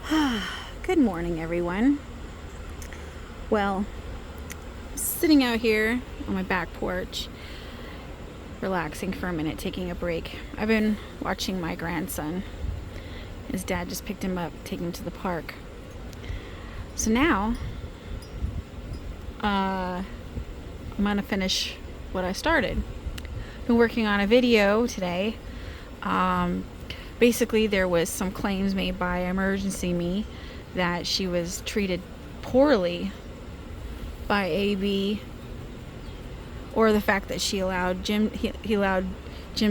Good morning, everyone. Well, sitting out here on my back porch, relaxing for a minute, taking a break. I've been watching my grandson. His dad just picked him up, taking him to the park. So now, I'm gonna finish what I started. Been working on a video today. Basically, there was some claims made by Emergency Me that she was treated poorly by AB, or the fact that he allowed Jim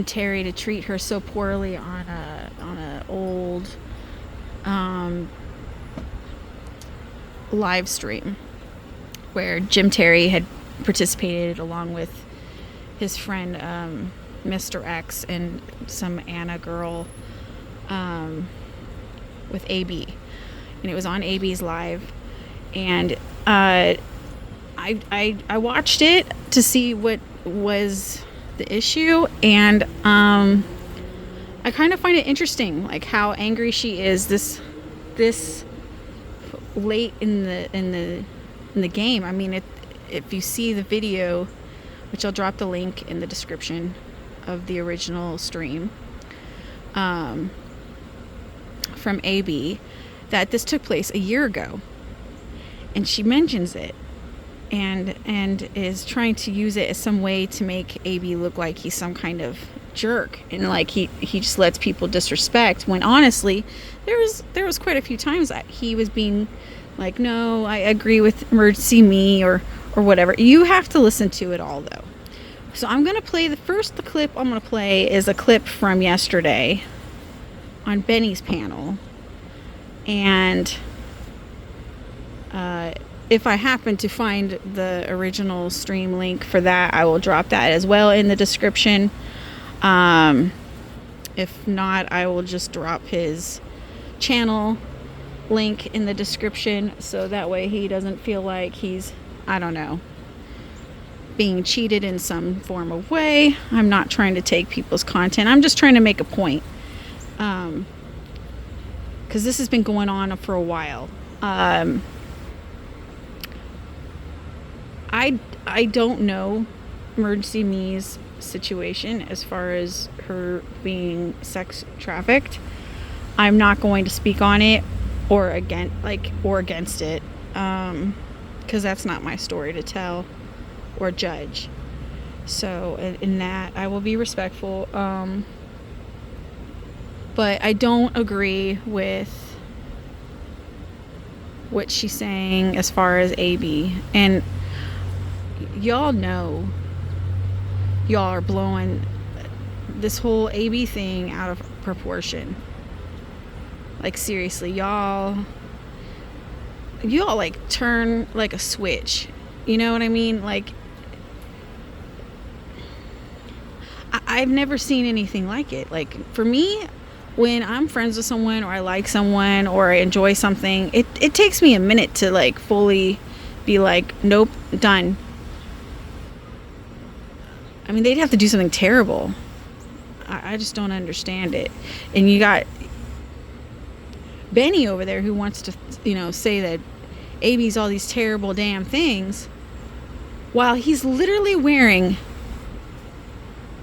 Terry to treat her so poorly on a old live stream where Jim Terry had participated along with his friend Mr. X and some Anna girl with AB, and it was on AB's live, and I watched it to see what was the issue, and I kind of find it interesting, like how angry she is this late in the game. I mean, if you see the video, which I'll drop the link in the description of the original stream from AB, that this took place a year ago, and she mentions it and is trying to use it as some way to make AB look like he's some kind of jerk, and like he just lets people disrespect, when honestly there was quite a few times that he was being like, no, I agree with Emergency Me or whatever. You have to listen to it all, though. So I'm gonna play the clip I'm gonna play is a clip from yesterday on Benny's panel, and if I happen to find the original stream link for that, I will drop that as well in the description. If not, I will just drop his channel link in the description, so that way he doesn't feel like he's, I don't know, being cheated in some form of way. I'm not trying to take people's content. I'm just trying to make a point. Because this has been going on for a while. I don't know Emergency Me's situation as far as her being sex trafficked. I'm not going to speak on it or against it, because that's not my story to tell or judge. So in that, I will be respectful. But I don't agree with what she's saying as far as AB. And y'all know, y'all are blowing this whole AB thing out of proportion. Like, seriously, y'all like turn like a switch. You know what I mean? Like, I've never seen anything like it. Like, for me, when I'm friends with someone, or I like someone, or I enjoy something, it takes me a minute to like fully be like, nope, done. I mean, they'd have to do something terrible. I just don't understand it. And you got Benny over there who wants to, say that AB's all these terrible damn things, while he's literally wearing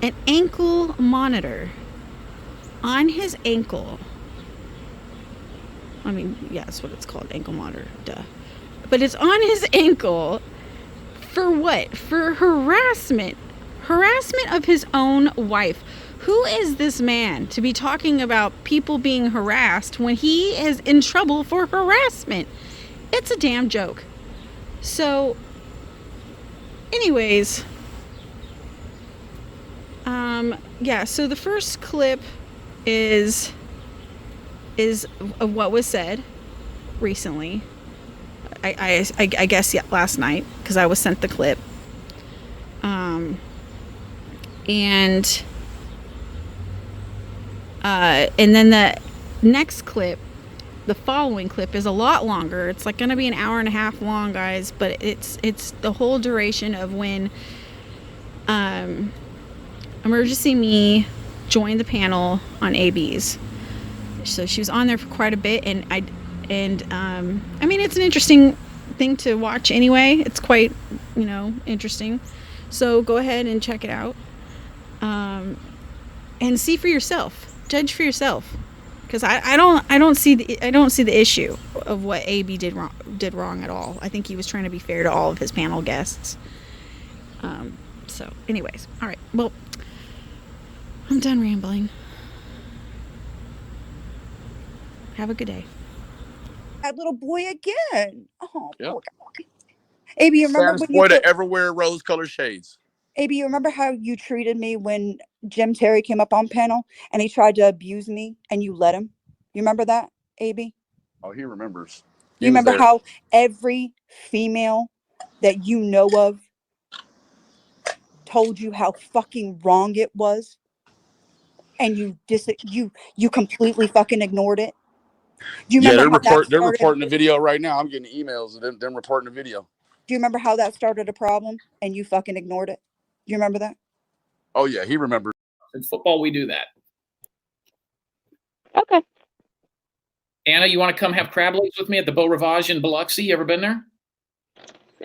an ankle monitor on his ankle. I mean, yeah, that's what it's called, ankle monitor, duh. But it's on his ankle for what? For harassment of his own wife. Who is this man to be talking about people being harassed when he is in trouble for harassment? It's a damn joke. So, anyways, so the first clip is of what was said recently. I guess last night, because I was sent the clip. And then the next clip, the following clip, is a lot longer. It's like going to be an hour and a half long, guys, but it's the whole duration of when Emergency Me joined the panel on AB's. So she was on there for quite a bit, and And I mean, it's an interesting thing to watch anyway. It's quite, interesting. So go ahead and check it out, and see for yourself. Judge for yourself, because I don't see the issue of what AB did wrong at all. I think he was trying to be fair to all of his panel guests. So, anyways, all right. Well, I'm done rambling. Have a good day. That little boy again. Oh, Yep. poor guy. AB, you remember Saddest when boy to ever wear rose-colored shades. AB, you remember how you treated me when Jim Terry came up on panel and he tried to abuse me and you let him? You remember that, AB? Oh, he remembers. You remember how every female that you know of told you how fucking wrong it was, and you completely fucking ignored it? Do you remember they're reporting the video right now. I'm getting emails of them reporting the video. Do you remember how that started a problem and you fucking ignored it? Do you remember that? Oh yeah, he remembers. In football, we do that. Okay. Anna, you want to come have crab legs with me at the Beau Rivage in Biloxi? You ever been there?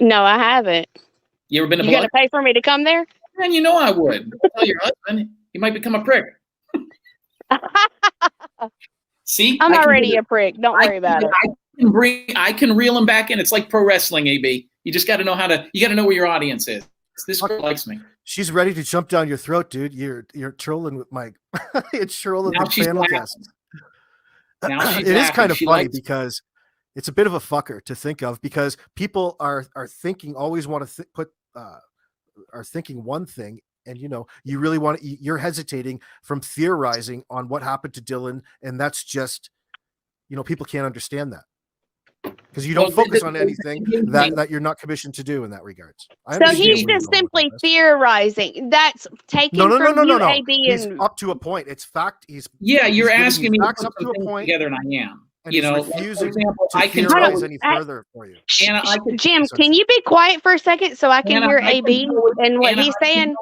No, I haven't. You ever been to You Biloxi? gonna pay for me to come there? Man, you know I would. Tell your husband. He might become a prick. See? I'm already a prick. Don't worry about it. I can reel him back in. It's like pro wrestling, AB. You just got to know you got to know where your audience is. This girl likes me. She's ready to jump down your throat, dude. You're trolling with Mike. It's trolling with panel guests. It is kind of funny because it's a bit of a fucker to think of, because people are thinking, always want to are thinking one thing, and you really want to, you're hesitating from theorizing on what happened to Dylan, and that's just, people can't understand that because you don't focus on anything that you're not commissioned to do in that regards. So he's just simply theorizing. That's taken no. AB, he's up to a point. It's fact. You're asking me to put some things together, and I am. And refusing to I can theorize any further for you. Anna, Jim, can you be quiet for a second so I can hear AB and what he's saying?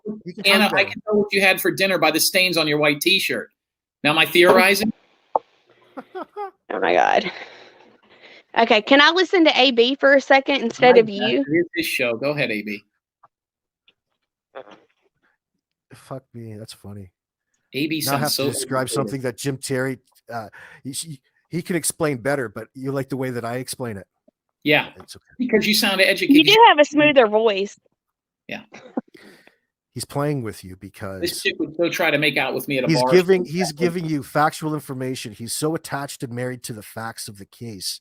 Anna, I can know what you had for dinner by the stains on your white T-shirt. Now, am I theorizing? Oh my God. Okay, can I listen to AB for a second instead of you? Here's this show. Go ahead, AB. Fuck me, that's funny. AB now I have so to describe something that Jim Terry, he can explain better, but you like the way that I explain it. Yeah, it's okay. Because you sound educated. You do have a smoother voice. Yeah. He's playing with you because this chick would so try to make out with me at a bar. He's giving you factual information. He's so attached and married to the facts of the case.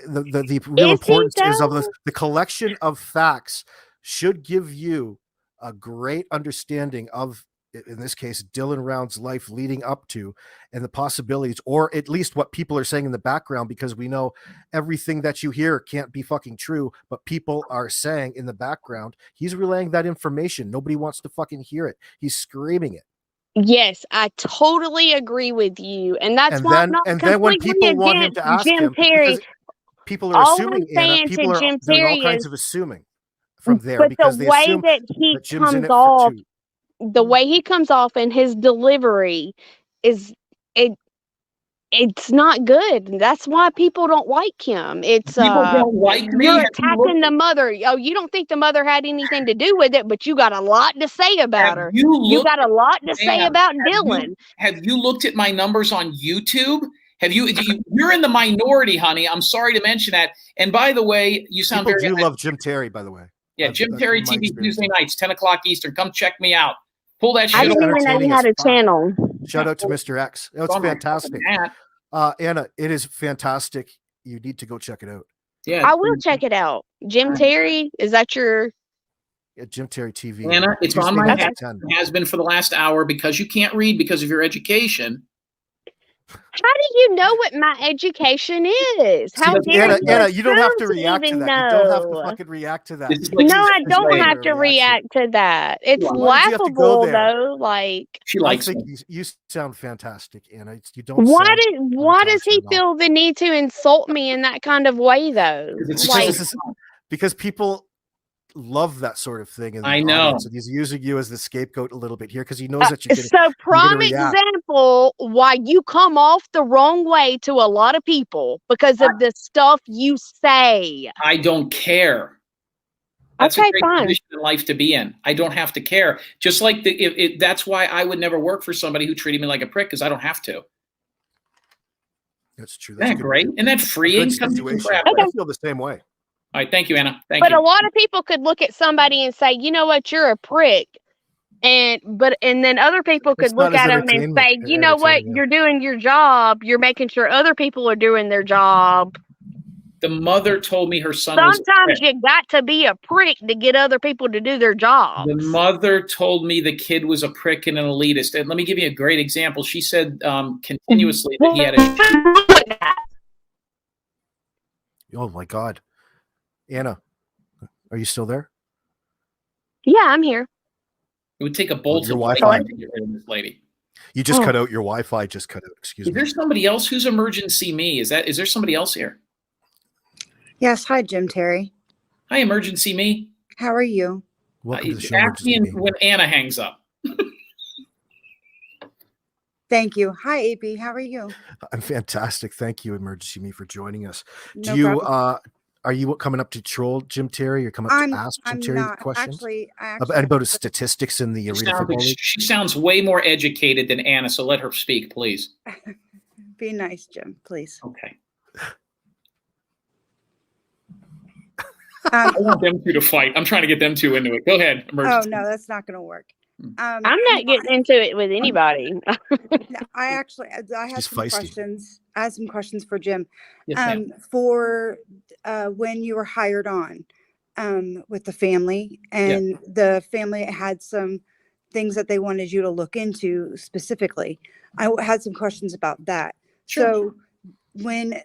The real importance is of the collection of facts should give you a great understanding of, in this case, Dylan Round's life leading up to, and the possibilities, or at least what people are saying in the background, because we know everything that you hear can't be fucking true, but people are saying in the background. He's relaying that information. Nobody wants to fucking hear it. He's screaming it. Yes, I totally agree with you, and that's why I'm not then when people want him to ask Jim Terry, people are assuming, Anna, people are doing all kinds of assuming from there, but because the they way assume that he that Jim's in comes it off, for two. the way he comes off and his delivery is it's not good. That's why people don't like him. It's people don't like me. You're attacking the mother. Oh, you don't think the mother had anything to do with it, but you got a lot to say about her. You got a lot to say about Dylan. Have you looked at my numbers on YouTube? You're in the minority, honey. I'm sorry to mention that. And by the way, you sound people very. do love Jim Terry, by the way. Yeah, Jim Terry TV Tuesday nights, 10 o'clock Eastern. Come check me out. Pull that shit. I didn't even know you had a channel. Shout out to Mr. X. It's fantastic. Anna, it is fantastic. You need to go check it out. Yeah, I will check it out. Jim Terry, is that your? Yeah, Jim Terry TV. Anna, it's on my head. It has been for the last hour because you can't read because of your education. How do you know what my education is? How Anna, you don't have to react to that. You don't have to fucking react to that. No, I don't have to react to that. It's laughable though. Like she likes. I think you sound fantastic, Anna. You don't. Why does he feel the need to insult me in that kind of way though? Because people love that sort of thing in the I know. audience. And he's using you as the scapegoat a little bit here because he knows that you're going So prime example why you come off the wrong way to a lot of people because of the stuff you say. I don't care. That's okay, a great fine. position in life to be in. I don't have to care. Just like that's why I would never work for somebody who treated me like a prick, because I don't have to. That's true. That's Isn't that great? Isn't that freeing? I feel the same way. All right, thank you, Anna. Thank you. But a lot of people could look at somebody and say, you know what, you're a prick. And then other people could look at them and say, you know what, you're doing your job. You're making sure other people are doing their job. The mother told me her son Sometimes you got to be a prick to get other people to do their job. The mother told me the kid was a prick and an elitist. And let me give you a great example. She said continuously that he had a... Oh, my God. Anna, are you still there? Yeah, I'm here. It would take a bolt of Wi-Fi to get rid of this lady. You just cut out. Your Wi-Fi just cut out. Excuse me. Is there somebody else who's emergency me? Is there somebody else here? Yes. Hi, Jim Terry. Hi, emergency me. How are you? Welcome to the show, ask me when Anna hangs up. Thank you. Hi, AB. How are you? I'm fantastic. Thank you, emergency me, for joining us. Do you are you coming up to troll Jim Terry or come up to ask Jim Terry questions? Actually, about his statistics in the Arena Football League? She sounds way more educated than Anna, so let her speak, please. Be nice, Jim, please. Okay. I want them two to fight. I'm trying to get them two into it. Go ahead. Emergency. Oh, no, that's not going to work. I'm not getting into it with anybody. I had some questions. I had some questions for Jim. Yes, for when you were hired on with the family, and the family had some things that they wanted you to look into specifically. I had some questions about that. Sure. So when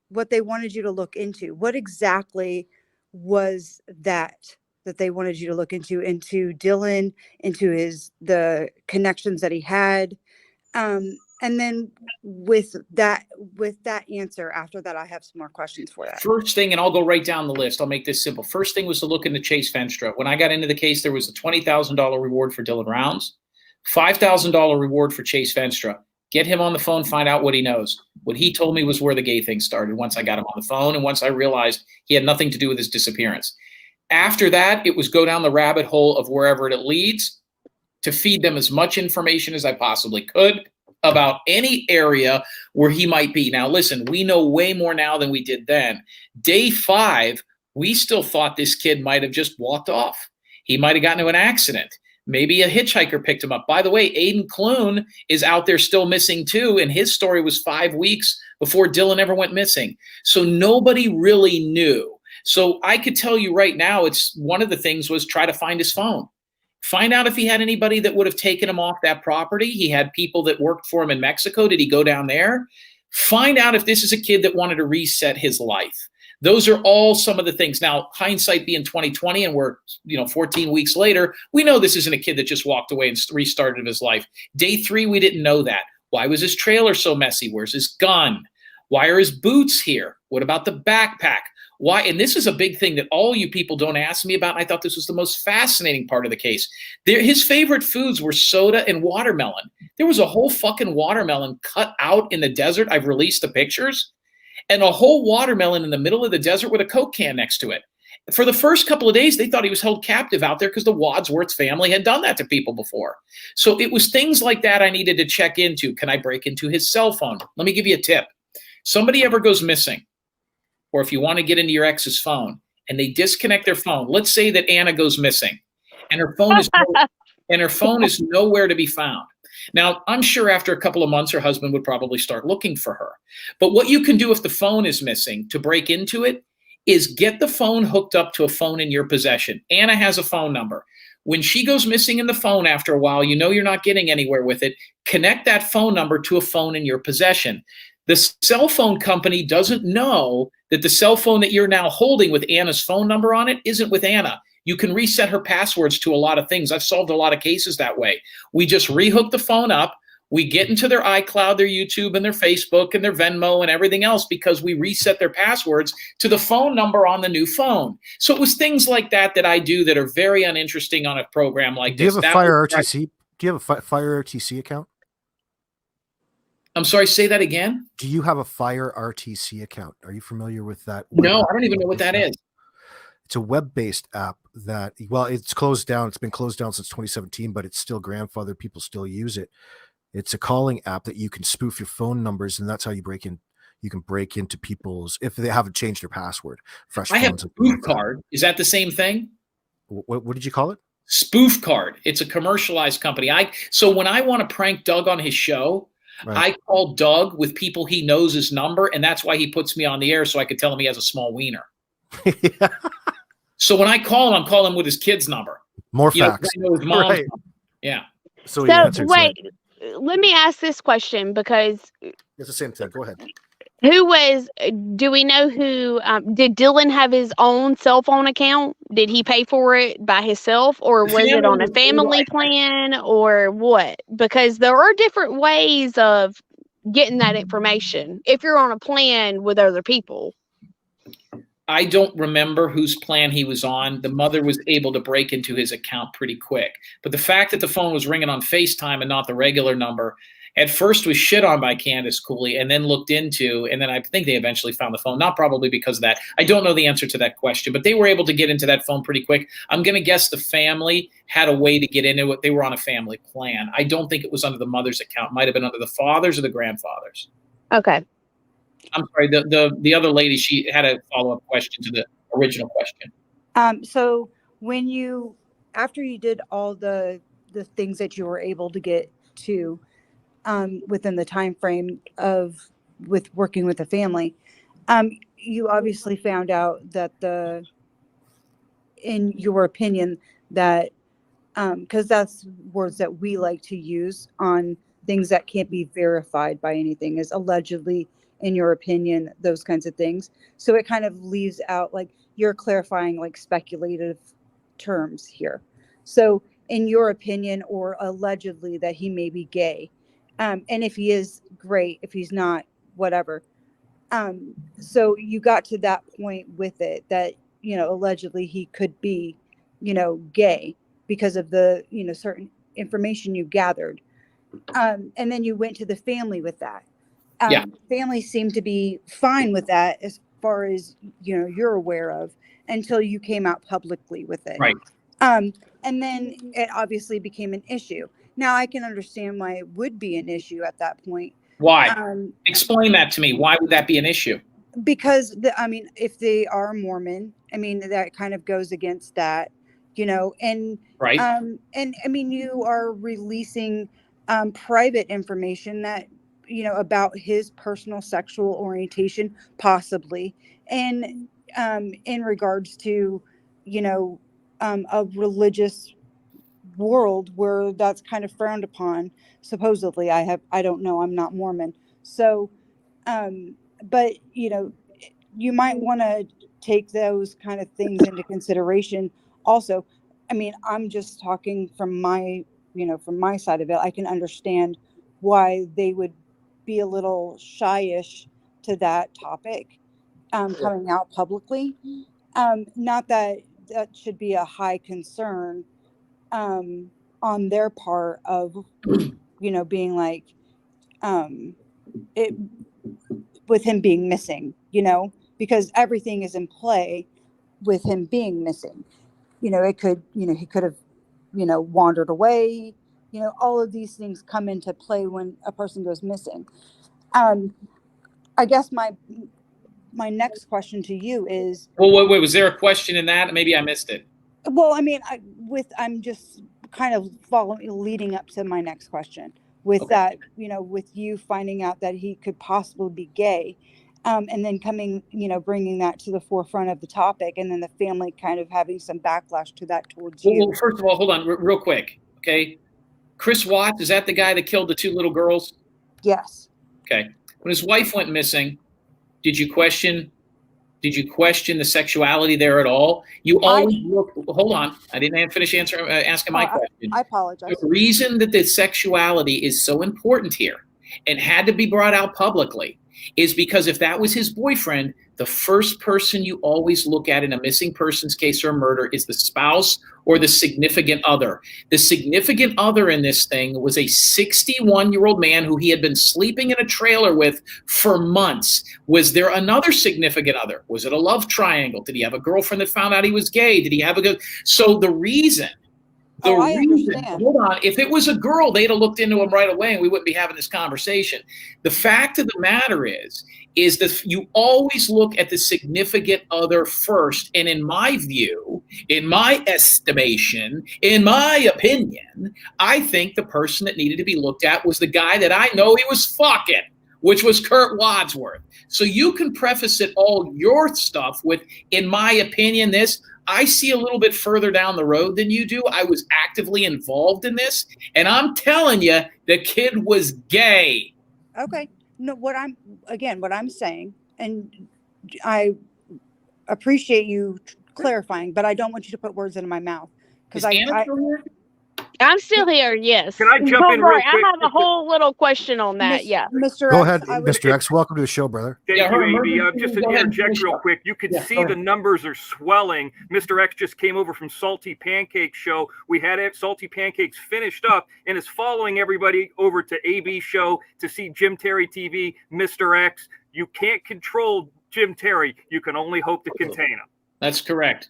what they wanted you to look into, what exactly was that they wanted you to look into Dylan, into the connections that he had. And then with that answer, after that, I have some more questions for that. First thing, and I'll go right down the list. I'll make this simple. First thing was to look into Chase Venstra. When I got into the case, there was a $20,000 reward for Dylan Rounds, $5,000 reward for Chase Venstra. Get him on the phone, find out what he knows. What he told me was where the gay thing started once I got him on the phone and once I realized he had nothing to do with his disappearance. After that, it was go down the rabbit hole of wherever it leads to feed them as much information as I possibly could about any area where he might be. Now, listen, we know way more now than we did then. Day 5, we still thought this kid might have just walked off. He might have gotten into an accident. Maybe a hitchhiker picked him up. By the way, Aiden Clune is out there still missing too, and his story was 5 weeks before Dylan ever went missing. So nobody really knew. So I could tell you right now, it's one of the things was try to find his phone. Find out if he had anybody that would have taken him off that property. He had people that worked for him in Mexico. Did he go down there? Find out if this is a kid that wanted to reset his life. Those are all some of the things. Now, hindsight being 2020, and we're 14 weeks later, we know this isn't a kid that just walked away and restarted his life. Day 3, we didn't know that. Why was his trailer so messy? Where's his gun? Why are his boots here? What about the backpack? Why? And this is a big thing that all you people don't ask me about. And I thought this was the most fascinating part of the case. His favorite foods were soda and watermelon. There was a whole fucking watermelon cut out in the desert. I've released the pictures. And a whole watermelon in the middle of the desert with a Coke can next to it. For the first couple of days, they thought he was held captive out there because the Wadsworth family had done that to people before. So it was things like that I needed to check into. Can I break into his cell phone? Let me give you a tip. Somebody ever goes missing, or if you want to get into your ex's phone and they disconnect their phone, let's say that Anna goes missing and her phone is nowhere to be found. Now, I'm sure after a couple of months, her husband would probably start looking for her. But what you can do if the phone is missing to break into it is get the phone hooked up to a phone in your possession. Anna has a phone number. When she goes missing in the phone after a while, you know you're not getting anywhere with it. Connect that phone number to a phone in your possession. The cell phone company doesn't know that the cell phone that you're now holding with Anna's phone number on it isn't with Anna. You can reset her passwords to a lot of things. I've solved a lot of cases that way. We just rehook the phone up. We get into their iCloud, their YouTube, and their Facebook, and their Venmo, and everything else because we reset their passwords to the phone number on the new phone. So it was things like that I do that are very uninteresting on a program like this. Do you have a Fire RTC? Do you have a Fire RTC account? I'm sorry, say that again? Do you have a Fire RTC account? Are you familiar with that? No, I don't even know what that is. It's a web-based app that, well, it's closed down. It's been closed down since 2017, but it's still grandfathered. People still use it. It's a calling app that you can spoof your phone numbers, and that's how you break in. You can break into people's, if they haven't changed their password. I have Spoof Card. Is that the same thing? What did you call it? Spoof Card. It's a commercialized company. So when I want to prank Doug on his show, right, I call Doug with people he knows his number, and that's why he puts me on the air so I could tell him he has a small wiener. Yeah. So when I call him, I'm calling him with his kid's number. More facts. I know his mom's number. Yeah. So wait, let me ask this question because it's the same thing. Go ahead. Do we know who, did Dylan have his own cell phone account? Did he pay for it by himself, or was it on a family plan, or what? Because there are different ways of getting that information if you're on a plan with other people. I don't remember whose plan he was on. The mother was able to break into his account pretty quick. But the fact that the phone was ringing on FaceTime and not the regular number at first was shit on by Candace Cooley and then looked into, and then I think they eventually found the phone, not probably because of that. I don't know the answer to that question, but they were able to get into that phone pretty quick. I'm going to guess the family had a way to get into it. They were on a family plan. I don't think it was under the mother's account. It might have been under the father's or the grandfather's. Okay. I'm sorry, the other lady, she had a follow-up question to the original question. So after you did all the things that you were able to get to within the time frame with working with the family, you obviously found out that in your opinion, that because that's words that we like to use on things that can't be verified by anything, is allegedly, in your opinion, those kinds of things. So it kind of leaves out, like, you're clarifying like speculative terms here. So in your opinion, or allegedly, that he may be gay, and if he is, great. If he's not, whatever. So you got to that point with it, that, allegedly he could be, gay because of the, certain information you gathered. And then you went to the family with that. Family seemed to be fine with that, as far as you're aware of, until you came out publicly with it. Right. And then it obviously became an issue. Now I can understand why it would be an issue at that point. Why? Explain that to me. Why would that be an issue? Because if they are Mormon, that kind of goes against that, and right. And you are releasing private information that, about his personal sexual orientation, possibly, and in regards to, a religious world where that's kind of frowned upon, supposedly. I don't know, I'm not Mormon. So, but, you might want to take those kind of things into consideration also. I'm just talking from my side of it. I can understand why they would be a little shyish to that topic, coming out publicly. Not that should be a high concern on their part of, being like, it with him being missing, because everything is in play with him being missing. It could, he could have, wandered away. All of these things come into play when a person goes missing. I guess my next question to you is... Well, wait, was there a question in that? Maybe I missed it. Well, I'm just kind of leading up to my next question with okay. That, with you finding out that he could possibly be gay, and then coming, bringing that to the forefront of the topic, and then the family kind of having some backlash to that towards you. Well, first of all, hold on real quick. Okay. Chris Watts, is that the guy that killed the two little girls? Yes. Okay. When his wife went missing, did you question Did you question the sexuality there at all? You always look. Hold on, I didn't finish asking my question. I apologize. The reason that the sexuality is so important here and had to be brought out publicly is because if that was his boyfriend, the first person you always look at in a missing persons case or a murder is the spouse or the significant other. The significant other in this thing was a 61-year-old man who he had been sleeping in a trailer with for months. Was there another significant other? Was it a love triangle? Did he have a girlfriend that found out he was gay? Did he have a so the reason hold on, if it was a girl, they'd have looked into him right away and we wouldn't be having this conversation. The fact of the matter is that you always look at the significant other first. And in my view, in my estimation, in my opinion, I think the person that needed to be looked at was the guy that I know he was fucking, which was Kurt Wadsworth. So you can preface it all your stuff with, in my opinion, this. I see a little bit further down the road than you do. I was actively involved in this, and I'm telling you, the kid was gay. Okay. No, what I'm saying, and I appreciate you clarifying, but I don't want you to put words into my mouth because I'm still here. Yes. Can I jump in real quick? I have a whole little question on that. Yeah. Mr. Go ahead, Mr. X. Welcome to the show, brother. Thank you, AB. Just to interject real quick, you can see the numbers are swelling. Mr. X just came over from Salty Pancake Show. We had Salty Pancakes finished up and is following everybody over to AB Show to see Jim Terry TV, Mr. X. You can't control Jim Terry. You can only hope to contain him. That's correct.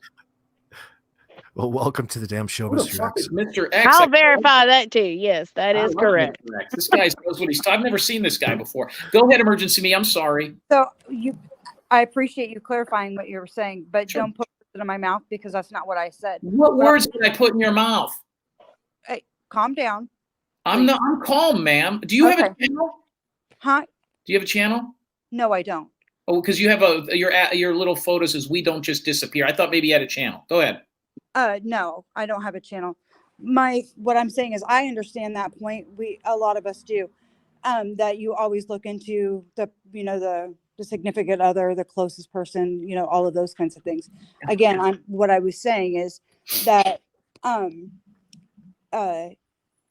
Well, welcome to the damn show, Mr. X. Mr. X. I'll verify that too. Yes, that is correct. This guy knows what he's. I've never seen this guy before. Go ahead, Emergency Me. I'm sorry. So I appreciate you clarifying what you were saying, but don't put it in my mouth because that's not what I said. What words did I put in your mouth? Hey, calm down. I'm calm, ma'am. Do you have a channel? Huh? Do you have a channel? No, I don't. Oh, because you have your little photos says we don't just disappear. I thought maybe you had a channel. Go ahead. No, I don't have a channel. What I'm saying is I understand that point. A lot of us do, that you always look into the significant other, the closest person, all of those kinds of things. Again, what I was saying is that,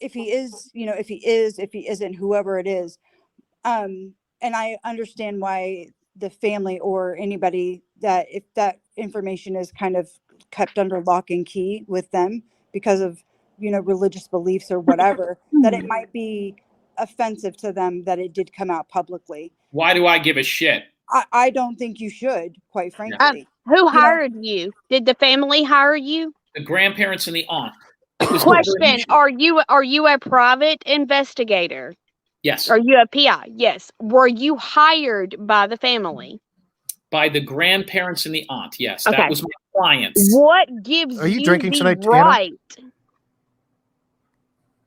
if he is, if he isn't, whoever it is, and I understand why the family or anybody that if that information is kind of kept under lock and key with them because of religious beliefs or whatever, that it might be offensive to them that it did come out publicly. Why do I give a shit? I don't think you should, quite frankly. Who hired you? Did the family hire you? The grandparents and the aunt. Question: Are you a private investigator? Yes. Are you a PI? Yes. Were you hired by the family? By the grandparents and the aunt, yes. Okay. That was my clients. What gives Are you drinking tonight, right? Anna?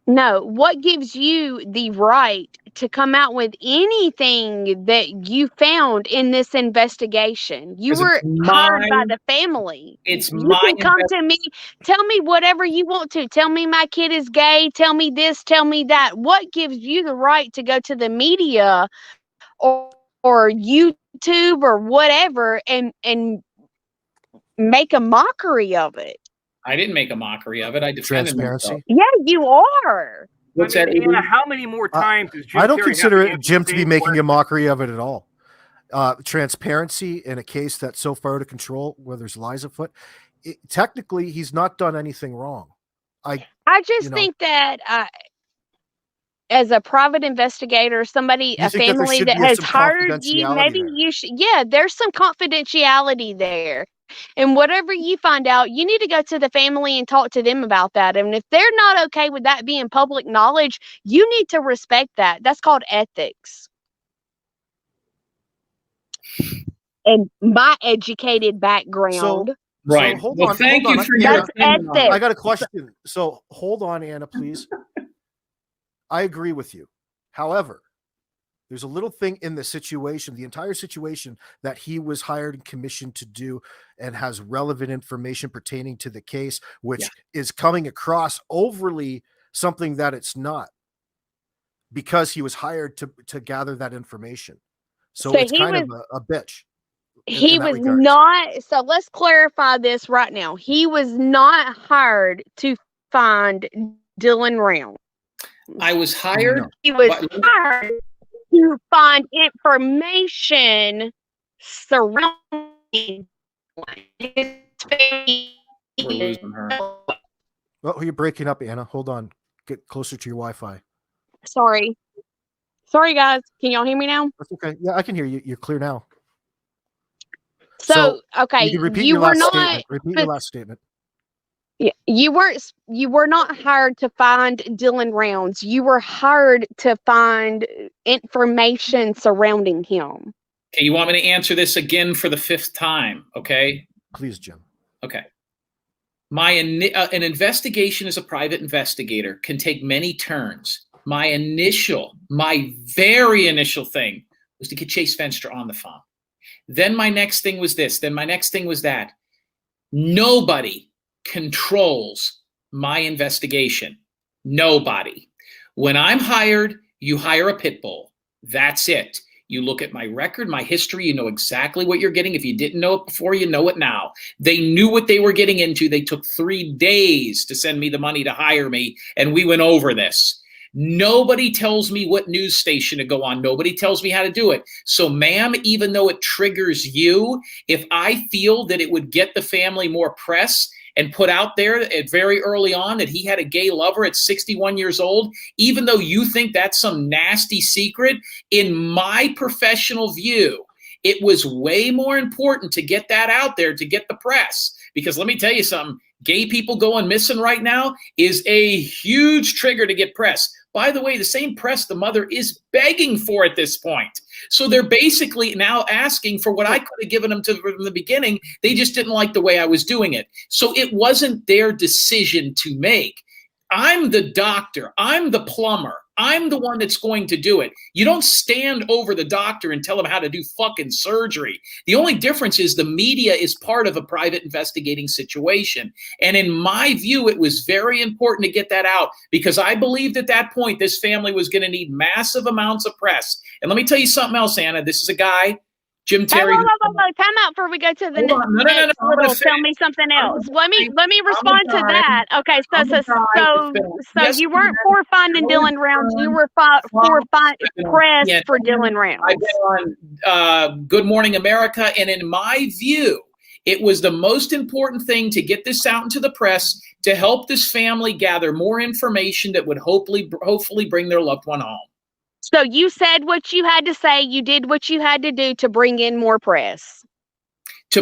No. What gives you the right to come out with anything that you found in this investigation? You were hired by the family. It's you can come to me, tell me whatever you want to. Tell me my kid is gay. Tell me this. Tell me that. What gives you the right to go to the media or YouTube or whatever and make a mockery of it? I didn't make a mockery of it. I defended myself. Yeah, you are. What's that? Anna, how many more times is Jim I don't Terry consider Jim to be making a mockery of it at all. Transparency in a case that's so far out of control, where there's lies afoot. Technically, he's not done anything wrong. I just think that as a private investigator, a family that has hired you, maybe you should. Yeah, there's some confidentiality there. And whatever you find out, you need to go to the family and talk to them about that. And if they're not okay with that being public knowledge, you need to respect that. That's called ethics. And my educated background. Right. So hold on. Thank you for your ethics. I got a question. So hold on, Anna, please. I agree with you. However, there's a little thing in the situation, the entire situation that he was hired and commissioned to do and has relevant information pertaining to the case, which is coming across overly something that it's not, because he was hired to gather that information. So it's kind of a bitch. He was not. So let's clarify this right now. He was not hired to find Dylan Round. I was hired. No. He was hired to find information surrounding his family. We're losing her. Oh, you're breaking up, Anna. Hold on. Get closer to your Wi-Fi. Sorry, guys. Can y'all hear me now? That's okay. Yeah, I can hear you. You're clear now. So okay, you were not. Repeat your last statement. Yeah, you were not hired to find Dylan Rounds. You were hired to find information surrounding him. Okay, you want me to answer this again for the 5th time? Okay. Please, Jim. Okay. An investigation as a private investigator can take many turns. My very initial thing was to get Chase Fenstra on the phone. Then my next thing was this. Then my next thing was that. Nobody controls my investigation. Nobody. When I'm hired, you hire a pit bull. That's it. You look at my record, my history, you know exactly what you're getting. If you didn't know it before, you know it now. They knew what they were getting into. They took 3 days to send me the money to hire me, and we went over this. Nobody tells me what news station to go on. Nobody tells me how to do it. So, ma'am, even though it triggers you, if I feel that it would get the family more press and put out there very early on that he had a gay lover at 61 years old, even though you think that's some nasty secret, in my professional view, it was way more important to get that out there, to get the press. Because let me tell you something, gay people going missing right now is a huge trigger to get press. By the way, the same press the mother is begging for at this point. So they're basically now asking for what I could have given them from the beginning. They just didn't like the way I was doing it. So it wasn't their decision to make. I'm the doctor. I'm the plumber. I'm the one that's going to do it. You don't stand over the doctor and tell him how to do fucking surgery. The only difference is the media is part of a private investigating situation. And in my view, it was very important to get that out because I believed at that point this family was going to need massive amounts of press. And let me tell you something else, Anna. This is a guy, Jim Terry. Time out before we go to the next little tell me something else. Let me respond to that. Okay, so you weren't for finding Dylan Rounds. You were for press for Dylan Rounds. I've been on Good Morning America, and in my view, it was the most important thing to get this out into the press to help this family gather more information that would hopefully bring their loved one home. So you said what you had to say. You did what you had to do to bring in more press. To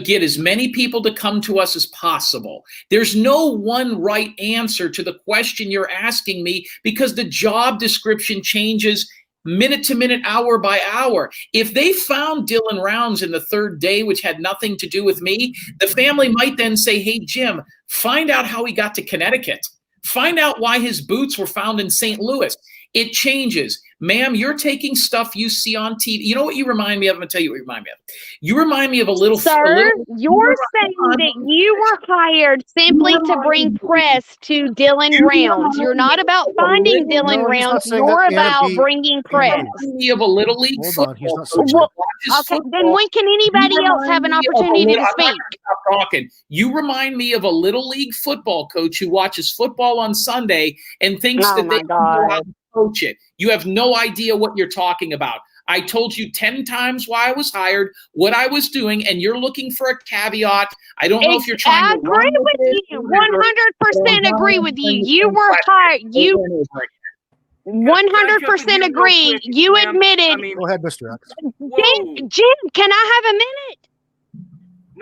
get as many people to come to us as possible. There's no one right answer to the question you're asking me because the job description changes minute to minute, hour by hour. If they found Dylan Rounds in the 3rd day, which had nothing to do with me, the family might then say, hey, Jim, find out how he got to Connecticut. Find out why his boots were found in St. Louis. It changes. Ma'am, you're taking stuff you see on TV. You know what you remind me of? I'm going to tell you what you remind me of. You remind me of a little... Sir, you're saying that you were hired simply to bring press to Dylan Rounds. You're not about finding Dylan Rounds. You're about bringing press. Me of a Little League football. Okay, then when can anybody else have an opportunity to speak? Stop talking. You remind me of a Little League football coach who watches football on Sunday and thinks that they can go out and coach it. You have no idea what you're talking about. I told you 10 times why I was hired, what I was doing, and you're looking for a caveat. I don't know if you're trying to... I agree with you. 100% agree with you. You were hired. You 100% agree. You admitted... Go ahead, Mr. X. Jim, can I have a minute?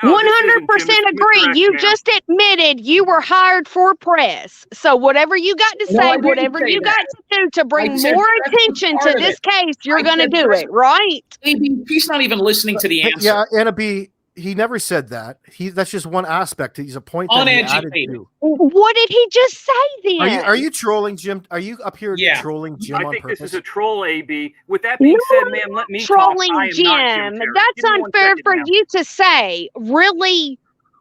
100% agree. You just admitted you were hired for press. So whatever you got to say, whatever you got to do to bring more attention to this case, you're going to do it, right? He's not even listening to the answer. Yeah, Anna B., he never said that. That's just one aspect. He's a point that he added to. What did he just say then? Are you trolling Jim? Are you up here trolling Jim on purpose? I think this is a troll, AB. With that being said, ma'am, let me trolling talk. I am Jim. not Jim That's unfair for you to say. Really?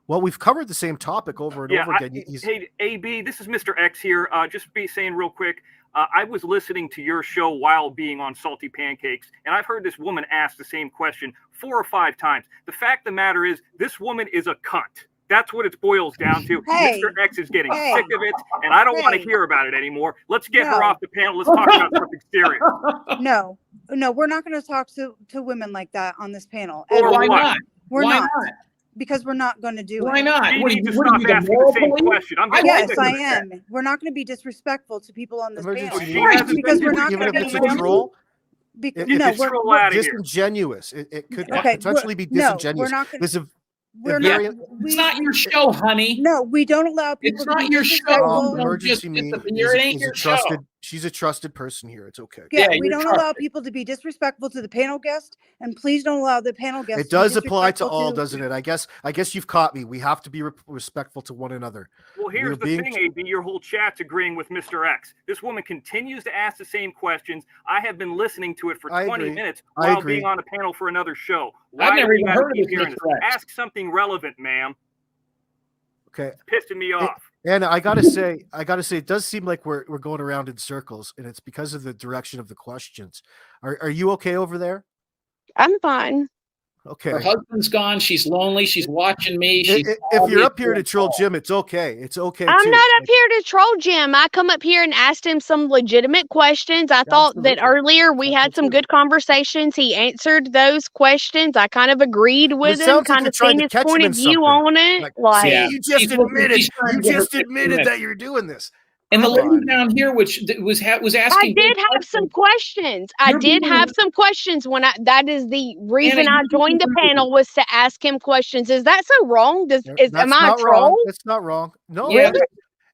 Well, we've covered the same topic over and over again. Hey, AB, this is Mr. X here. Just be saying real quick. I was listening to your show while being on Salty Pancakes, and I've heard this woman ask the same question 4 or 5 times. The fact of the matter is, this woman is a cunt. That's what it boils down to. Hey, Mr. X is getting sick of it, and I don't want to hear about it anymore. Let's get her off the panel. Let's talk about something serious. No, we're not going to talk to women like that on this panel. Or why not? We're why not. not? Because we're not going to do Why it. not? You need to stop asking the same question. Yes, I am. We're not going to be disrespectful to people on this panel. Because we're not even going if to it's a troll. we're disingenuous. It could potentially be disingenuous. It's not your show, honey. No, we don't allow people. It's not your show. Emergency me. She's a trusted person here. It's okay. Yeah, we don't allow people to be disrespectful to the panel guest, and please don't allow the panel guest. It does apply to all, doesn't it? I guess you've caught me. We have to be respectful to one another. Well, here's the thing, AB. Your whole chat's agreeing with Mr. X. This woman continues to ask the same questions. I have been listening to it for 20 minutes while being on a panel for another show. I've never even heard of this. Ask something relevant, ma'am. Okay. It's pissing me off. And I gotta say, it does seem like we're going around in circles, and it's because of the direction of the questions. Are you okay over there? I'm fine. Okay. Her husband's gone. She's lonely. She's watching me. If you're up here to troll Jim, it's okay. It's okay. I'm not up here to troll Jim. I come up here and asked him some legitimate questions. I thought that earlier we had some good conversations. He answered those questions. I kind of agreed with him, kind of seen his point of view on it. You just admitted that you're doing this. And the lady down here, which was asking, I did have some questions. I did have some questions when that is the reason I joined the panel, was to ask him questions. Is that so wrong? Am I a troll? It's not wrong. No, yeah.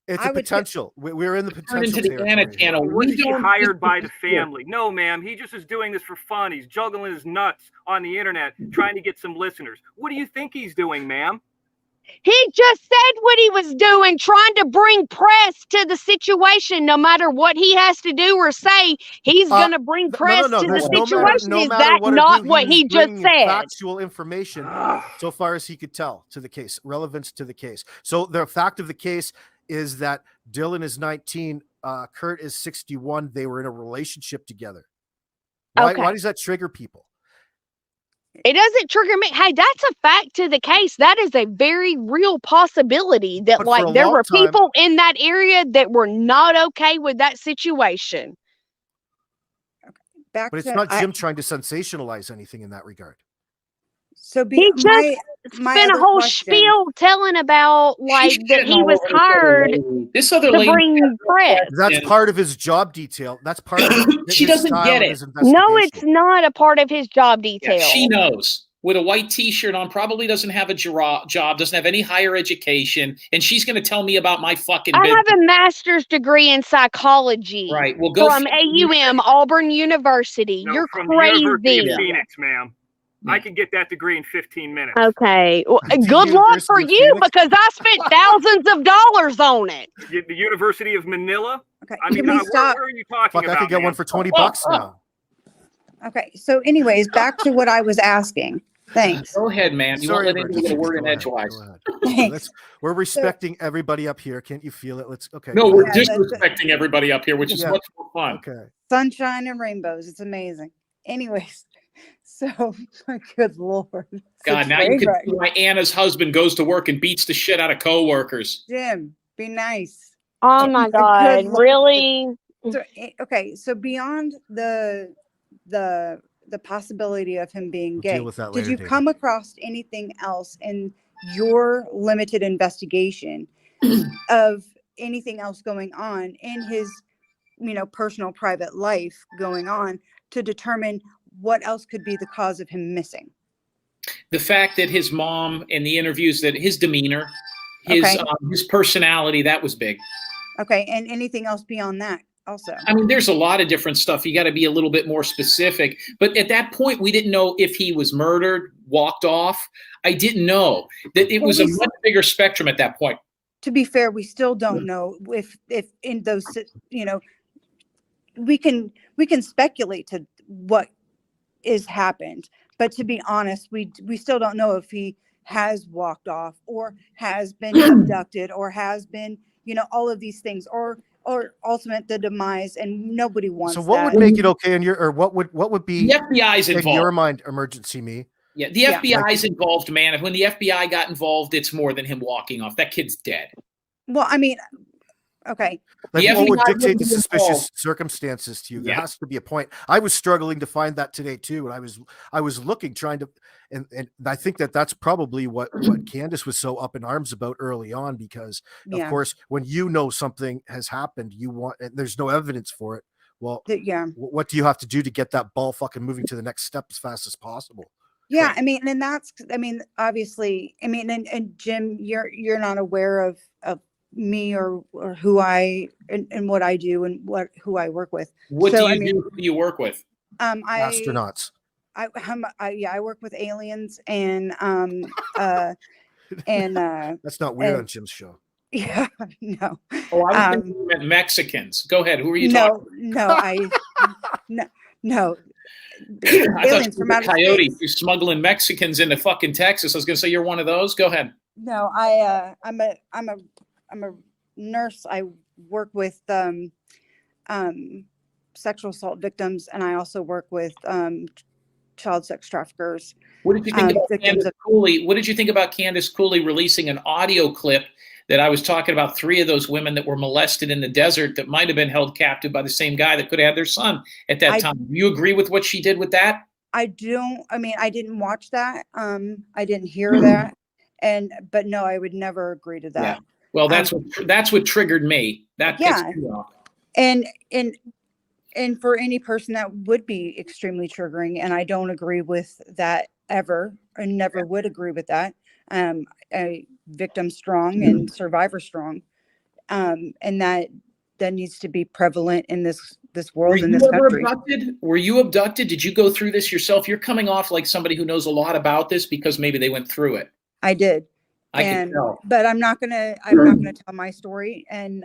It's a potential. We're in the potential. Into the Anna channel. Was he hired by the family? No, ma'am. He just is doing this for fun. He's juggling his nuts on the internet, trying to get some listeners. What do you think he's doing, ma'am? He just said what he was doing, trying to bring press to the situation. No matter what he has to do or say, he's going to bring press to the situation. Is that not what he just said? Factual information, so far as he could tell, to the case, relevance to the case. So the fact of the case is that Dylan is 19, Kurt is 61. They were in a relationship together. Why does that trigger people? It doesn't trigger me. Hey, that's a fact to the case. That is a very real possibility that there were people in that area that were not okay with that situation. But it's not Jim trying to sensationalize anything in that regard. So he just spent a whole spiel telling about that he was hired to bring press. That's part of his job detail. That's part of she doesn't get it. No, it's not a part of his job detail. Yeah, she knows. With a white t-shirt on, probably doesn't have a job, doesn't have any higher education, and she's going to tell me about my fucking business. I have a master's degree in psychology. Right. Well, go from AUM, Auburn University. No, You're from crazy. The University of Phoenix, ma'am. I can get that degree in 15 minutes. Okay. Well, good luck for you, because I spent thousands of dollars on it. The University of Manila? Okay. I mean, where are you talking about? I could get one for $20 now. Okay. So anyways, back to what I was asking. Thanks. Go ahead, man. You won't let anybody get a word in edgewise. We're respecting everybody up here. Can't you feel it? No, we're disrespecting everybody up here, which is much more fun. Okay. Sunshine and rainbows. It's amazing. Anyways. So, my good Lord. God, now you can see why Anna's husband goes to work and beats the shit out of coworkers. Jim, be nice. Oh my God, really? So, okay, so beyond the possibility of him being gay, did you come across anything else in your limited investigation of anything else going on in his, personal private life going on to determine what else could be the cause of him missing? The fact that his mom, in the interviews, that his demeanor, his personality, that was big. Okay. And anything else beyond that also? I mean, there's a lot of different stuff. You got to be a little bit more specific. But at that point, we didn't know if he was murdered, walked off. I didn't know that it was a much bigger spectrum at that point. To be fair, we still don't know if in those, we can speculate to what is happened, but to be honest, we still don't know if he has walked off or has been abducted or has been, all of these things, or ultimate the demise, and nobody wants. So what would make it okay in your, or what would be the FBI's involved in your mind emergency me? Yeah, the FBI's involved, man. When the FBI got involved, it's more than him walking off. That kid's dead. Well, I mean, okay. Like, what would dictate the suspicious circumstances to you? There has to be a point. I was struggling to find that today too, and I was looking, trying to, and I think that's probably what Candace was so up in arms about early on, because of course, when you know something has happened, you want, and there's no evidence for it. Well, what do you have to do to get that ball fucking moving to the next step as fast as possible? Yeah, I mean, and that's, I mean, obviously, I mean, and Jim, you're not aware of me or who I and what I do and who I work with. What do you do? Who do you work with? Astronauts. I work with aliens and that's not weird on Jim's show. Yeah, no. Oh, I was thinking you meant Mexicans. Go ahead. Who are you talking? No. I thought you were a coyote. You're smuggling Mexicans into fucking Texas. I was going to say you're one of those. Go ahead. No, I'm a nurse. I work with sexual assault victims, and I also work with child sex traffickers. What did you think about Candace Cooley? What did you think about Candace Cooley releasing an audio clip that I was talking about 3 of those women that were molested in the desert that might have been held captive by the same guy that could have had their son at that time? Do you agree with what she did with that? I don't. I mean, I didn't watch that. I didn't hear that, but no, I would never agree to that. Yeah. Well, that's what triggered me. That and for any person that would be extremely triggering, and I don't agree with that ever, and never would agree with that. A victim strong and survivor strong, and that needs to be prevalent in this world, in this country. Were you abducted? Did you go through this yourself? You're coming off like somebody who knows a lot about this because maybe they went through it. I did. I can tell. But I'm not gonna tell my story, and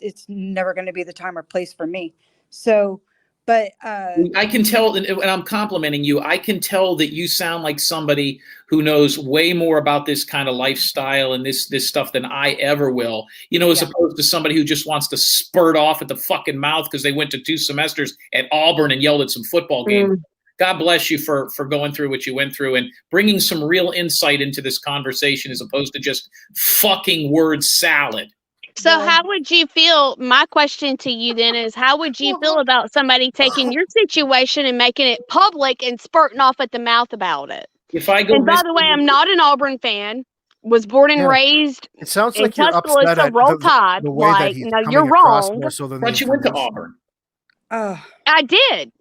it's never gonna be the time or place for me. So, but I can tell, and I'm complimenting you, I can tell that you sound like somebody who knows way more about this kind of lifestyle and this stuff than I ever will, as opposed to somebody who just wants to spurt off at the fucking mouth because they went to 2 semesters at Auburn and yelled at some football games. God bless you for going through what you went through and bringing some real insight into this conversation as opposed to just fucking word salad. So how would you feel? My question to you then is, how would you feel about somebody taking your situation and making it public and spurting off at the mouth about it? If I go, and by the way, I'm not an Auburn fan. Was born and raised. It sounds like you're upset at the way that he's coming you're wrong. More so than but you went to Auburn. I did.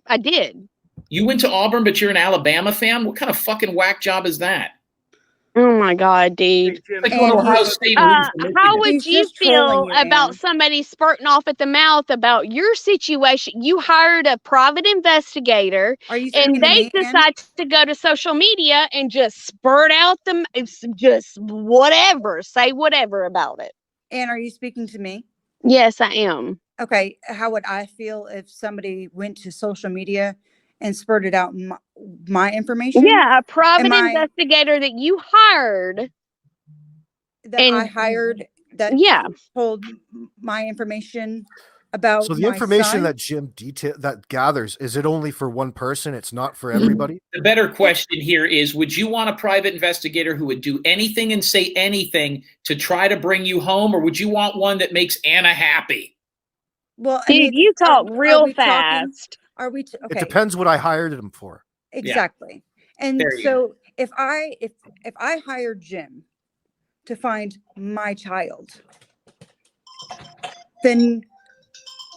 You went to Auburn, but you're an Alabama fan? What kind of fucking whack job is that? Oh my God, dude. Like Ohio State how would you feel about somebody spurting off at the mouth about your situation? You hired a private investigator and they decide to go to social media and just spurt out just whatever, say whatever about it. Ann, are you speaking to me? Yes, I am. Okay. How would I feel if somebody went to social media and spurted out my information? Yeah, a private investigator that you hired. I hired that told my information about. So the information that Jim that gathers, is it only for one person? It's not for everybody? The better question here is, would you want a private investigator who would do anything and say anything to try to bring you home, or would you want one that makes Anna happy? Well, dude, you talk real fast. Are we okay? It depends what I hired him for. Exactly. And so if I hired Jim to find my child, then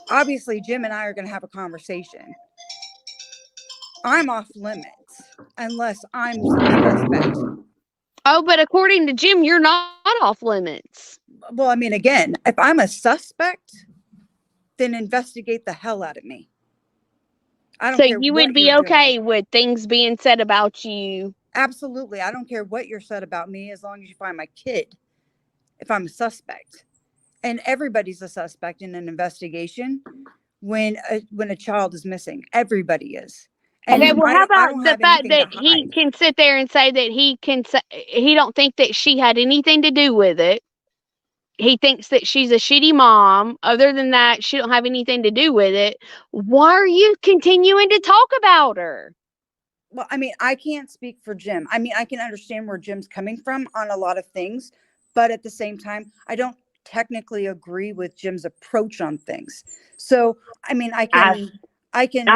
obviously Jim and I are going to have a conversation. I'm off limits unless I'm suspect. Oh, but according to Jim, you're not off limits. Well, I mean, again, if I'm a suspect, then investigate the hell out of me. I don't care. So you would be okay with things being said about you? Absolutely. I don't care what you're said about me as long as you find my kid. If I'm a suspect, and everybody's a suspect in an investigation when a child is missing, everybody is. And okay, well, how about the fact that he can sit there and say that he don't think that she had anything to do with it? he thinks that she's a shitty mom. Other than that, she don't have anything to do with it. Why are you continuing to talk about her? Well, I mean, I can't speak for Jim. I mean, I can understand where Jim's coming from on a lot of things, but at the same time, I don't technically agree with Jim's approach on things. So, I mean, I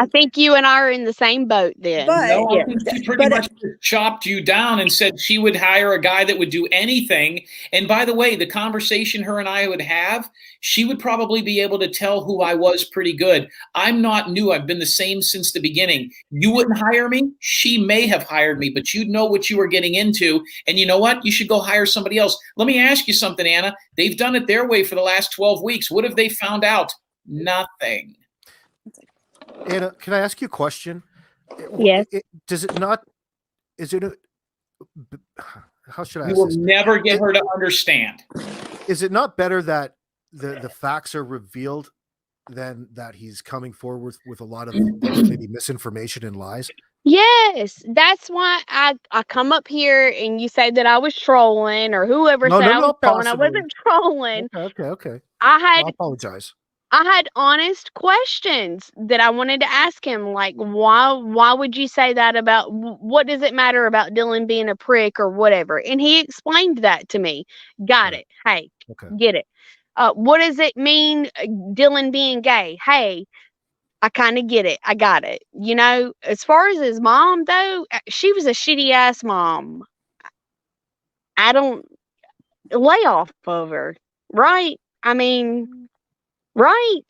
think you and I are in the same boat then. But, no, I think she pretty much chopped you down and said she would hire a guy that would do anything. And by the way, the conversation her and I would have, she would probably be able to tell who I was pretty good. I'm not new. I've been the same since the beginning. You wouldn't hire me. She may have hired me, but you'd know what you were getting into. And you know what? You should go hire somebody else. Let me ask you something, Anna. They've done it their way for the last 12 weeks. What have they found out? Nothing. Anna, can I ask you a question? Yes. How should I ask this? You will never get her to understand. Is it not better that the facts are revealed than that he's coming forward with a lot of maybe misinformation and lies? Yes, that's why I come up here and you say that I was trolling, or whoever said I was trolling. I wasn't trolling. Okay. I apologize. I had honest questions that I wanted to ask him, like, why would you say that about, what does it matter about Dylan being a prick or whatever? And he explained that to me. Got it. Hey, get it. What does it mean, Dylan being gay? Hey, I kind of get it. I got it. You know, as far as his mom, though, she was a shitty ass mom. I don't lay off of her, right? I mean, right.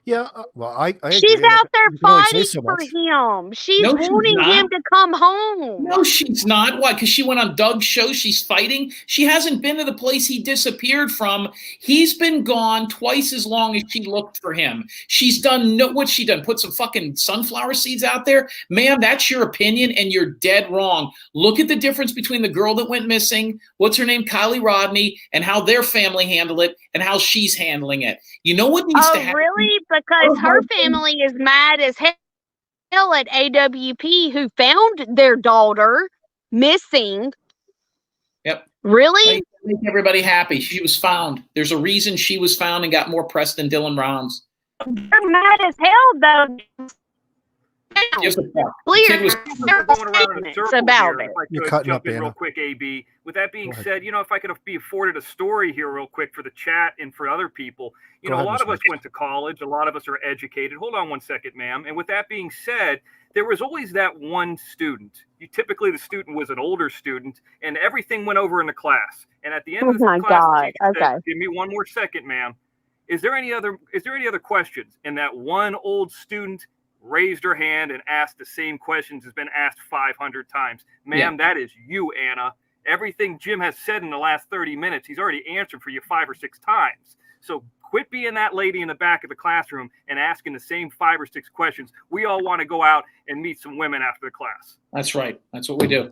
Yeah, well, I she's agree. out there fighting for him. She's wanting him to come home. No, she's not. Why? Because she went on Doug's show. She's fighting. She hasn't been to the place he disappeared from. He's been gone twice as long as she looked for him. She's done what's she done? Put some fucking sunflower seeds out there? Ma'am, that's your opinion, and you're dead wrong. Look at the difference between the girl that went missing, what's her name, Kylie Rodney, and how their family handled it, and how she's handling it. You know what needs to happen? Oh, really? Because her family is mad as hell at AWP, who found their daughter missing. Yep. Really? Make everybody happy. She was found. There's a reason she was found and got more press than Dylan Brown's. They're mad as hell, though. We're going around in a circle about here. it. If I could jump in real quick, AB. With that being said, you know, if I could be afforded a story here real quick for the chat and for other people, you know, a lot of us went to college. A lot of us are educated. Hold on one second, ma'am. And with that being said, there was always that one student. Typically, the student was an older student, and everything went over in the class. And at the end of the class, said, give me one more second, ma'am. Is there any other questions? And that one old student raised her hand and asked the same questions has been asked 500 times. Ma'am, that is you, Anna. Everything Jim has said in the last 30 minutes, he's already answered for you 5 or 6 times. So quit being that lady in the back of the classroom and asking the same 5 or 6 questions. We all want to go out and meet some women after the class. That's right. That's what we do.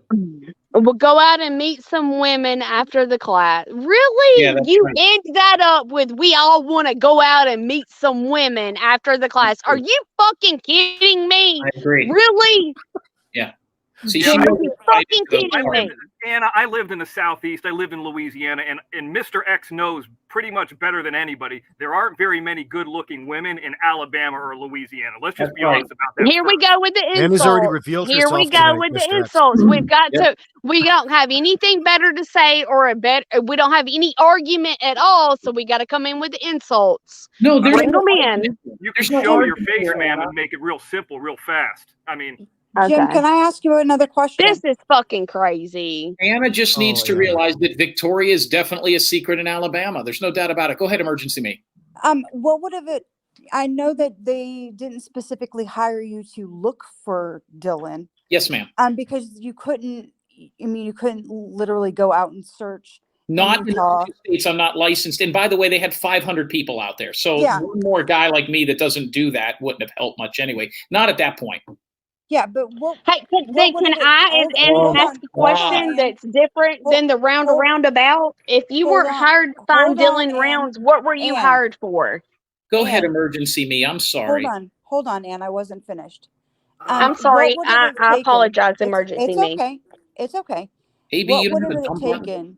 We'll go out and meet some women after the class. Really? Yeah, you end that up with, we all want to go out and meet some women after the class. Are you fucking kidding me? I agree. Really? Yeah. See, are you fucking kidding me? Anna, I lived in the Southeast. I lived in Louisiana, and Mr. X knows pretty much better than anybody. There aren't very many good-looking women in Alabama or Louisiana. Let's just be honest about that. Here we go with the insults. Anna's already revealed Here we go with the insults. We've got to. We don't have anything better to say, or we don't have any argument at all. So we got to come in with the insults. No, there's bring them in. You can show your face, ma'am, and make it real simple, real fast. I mean. Jim, can I ask you another question? This is fucking crazy. Anna just needs to realize that Victoria is definitely a secret in Alabama. There's no doubt about it. Go ahead, Emergency Me. What would have it? I know that they didn't specifically hire you to look for Dylan. Yes, ma'am. Because you couldn't. I mean, you couldn't literally go out and search. Not in the States. I'm not licensed. And by the way, they had 500 people out there. So one more guy like me that doesn't do that wouldn't have helped much anyway. Not at that point. Yeah, but what? Hey, can I ask a question that's different than the roundabout? If you weren't hired to find Dylan Rounds, what were you hired for? Go ahead, Emergency Me. I'm sorry. Hold on, Ann. I wasn't finished. I'm sorry. I apologize, Emergency Me. It's okay. AB, what would it have taken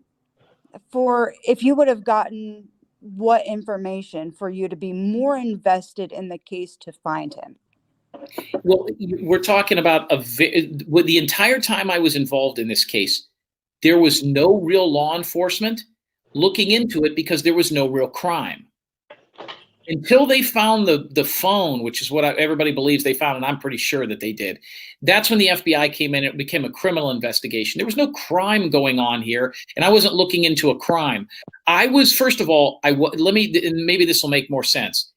for if you would have gotten what information for you to be more invested in the case to find him? Well, we're talking about the entire time I was involved in this case, there was no real law enforcement looking into it because there was no real crime. Until they found the phone, which is what everybody believes they found, and I'm pretty sure that they did. That's when the FBI came in. It became a criminal investigation. There was no crime going on here, and I wasn't looking into a crime. I was, first of all, maybe this will make more sense.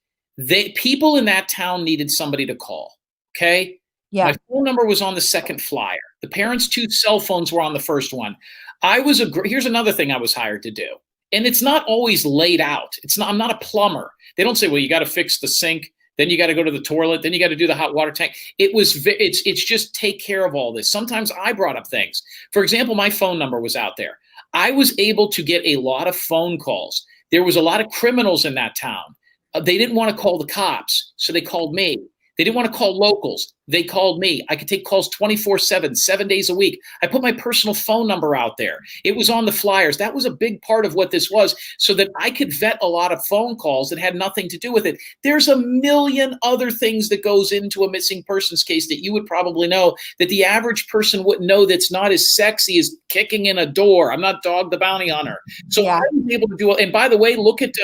People in that town needed somebody to call. Okay. Yeah. My phone number was on the second flyer. The parents' 2 cell phones were on the first one. Here's another thing I was hired to do. And it's not always laid out. I'm not a plumber. They don't say, well, you got to fix the sink, then you got to go to the toilet, then you got to do the hot water tank. It's just take care of all this. Sometimes I brought up things. For example, my phone number was out there. I was able to get a lot of phone calls. There was a lot of criminals in that town. They didn't want to call the cops, so they called me. They didn't want to call locals. They called me. I could take calls 24/7, 7 days a week. I put my personal phone number out there. It was on the flyers. That was a big part of what this was, so that I could vet a lot of phone calls that had nothing to do with it. There's a million other things that goes into a missing persons case that you would probably know that the average person wouldn't know, that's not as sexy as kicking in a door. I'm not Dog the Bounty Hunter. So I was able to do it. And by the way, look at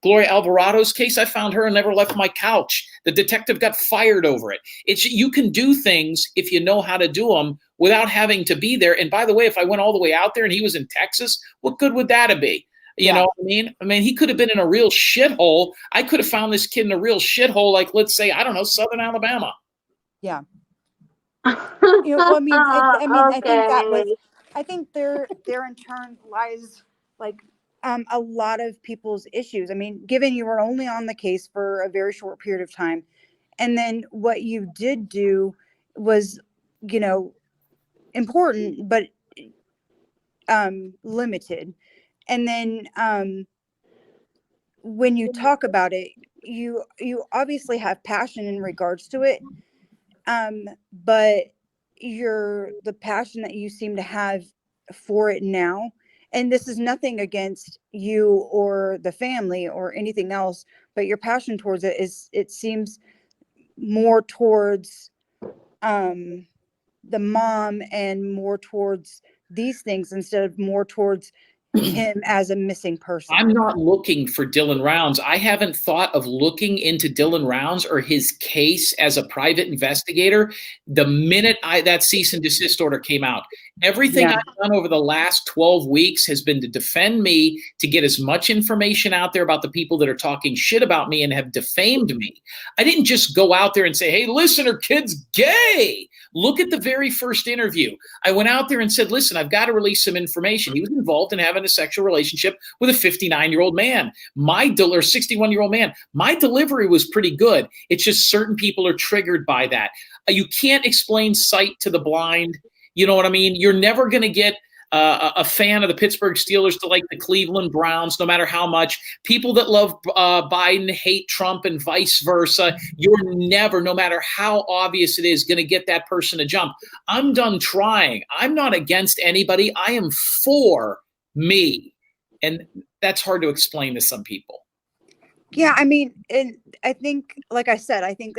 Gloria Alvarado's case. I found her and never left my couch. The detective got fired over it. You can do things if you know how to do them without having to be there. And by the way, if I went all the way out there and he was in Texas, what good would that be? You know what I mean? I mean, he could have been in a real shithole. I could have found this kid in a real shithole, like, let's say, I don't know, Southern Alabama. Yeah. I think there in turn lies like a lot of people's issues. I mean, given you were only on the case for a very short period of time, and then what you did do was, important, but limited. And then when you talk about it, you obviously have passion in regards to it. But the passion that you seem to have for it now, and this is nothing against you or the family or anything else, but your passion towards it seems more towards the mom and more towards these things instead of more towards him as a missing person. I'm not looking for Dylan Rounds. I haven't thought of looking into Dylan Rounds or his case as a private investigator the minute that cease and desist order came out. Everything I've done over the last 12 weeks has been to defend me, to get as much information out there about the people that are talking shit about me and have defamed me. I didn't just go out there and say, hey, listen, her kid's gay. Look at the very first interview. I went out there and said, listen, I've got to release some information. He was involved in having a sexual relationship with a 59-year-old man, or 61-year-old man. My delivery was pretty good. It's just certain people are triggered by that. You can't explain sight to the blind. You know what I mean? You're never going to get a fan of the Pittsburgh Steelers to like the Cleveland Browns, no matter how much. People that love Biden hate Trump and vice versa. You're never, no matter how obvious it is, going to get that person to jump. I'm done trying. I'm not against anybody. I am for me. And that's hard to explain to some people. Yeah, I mean, and I think, like I said, I think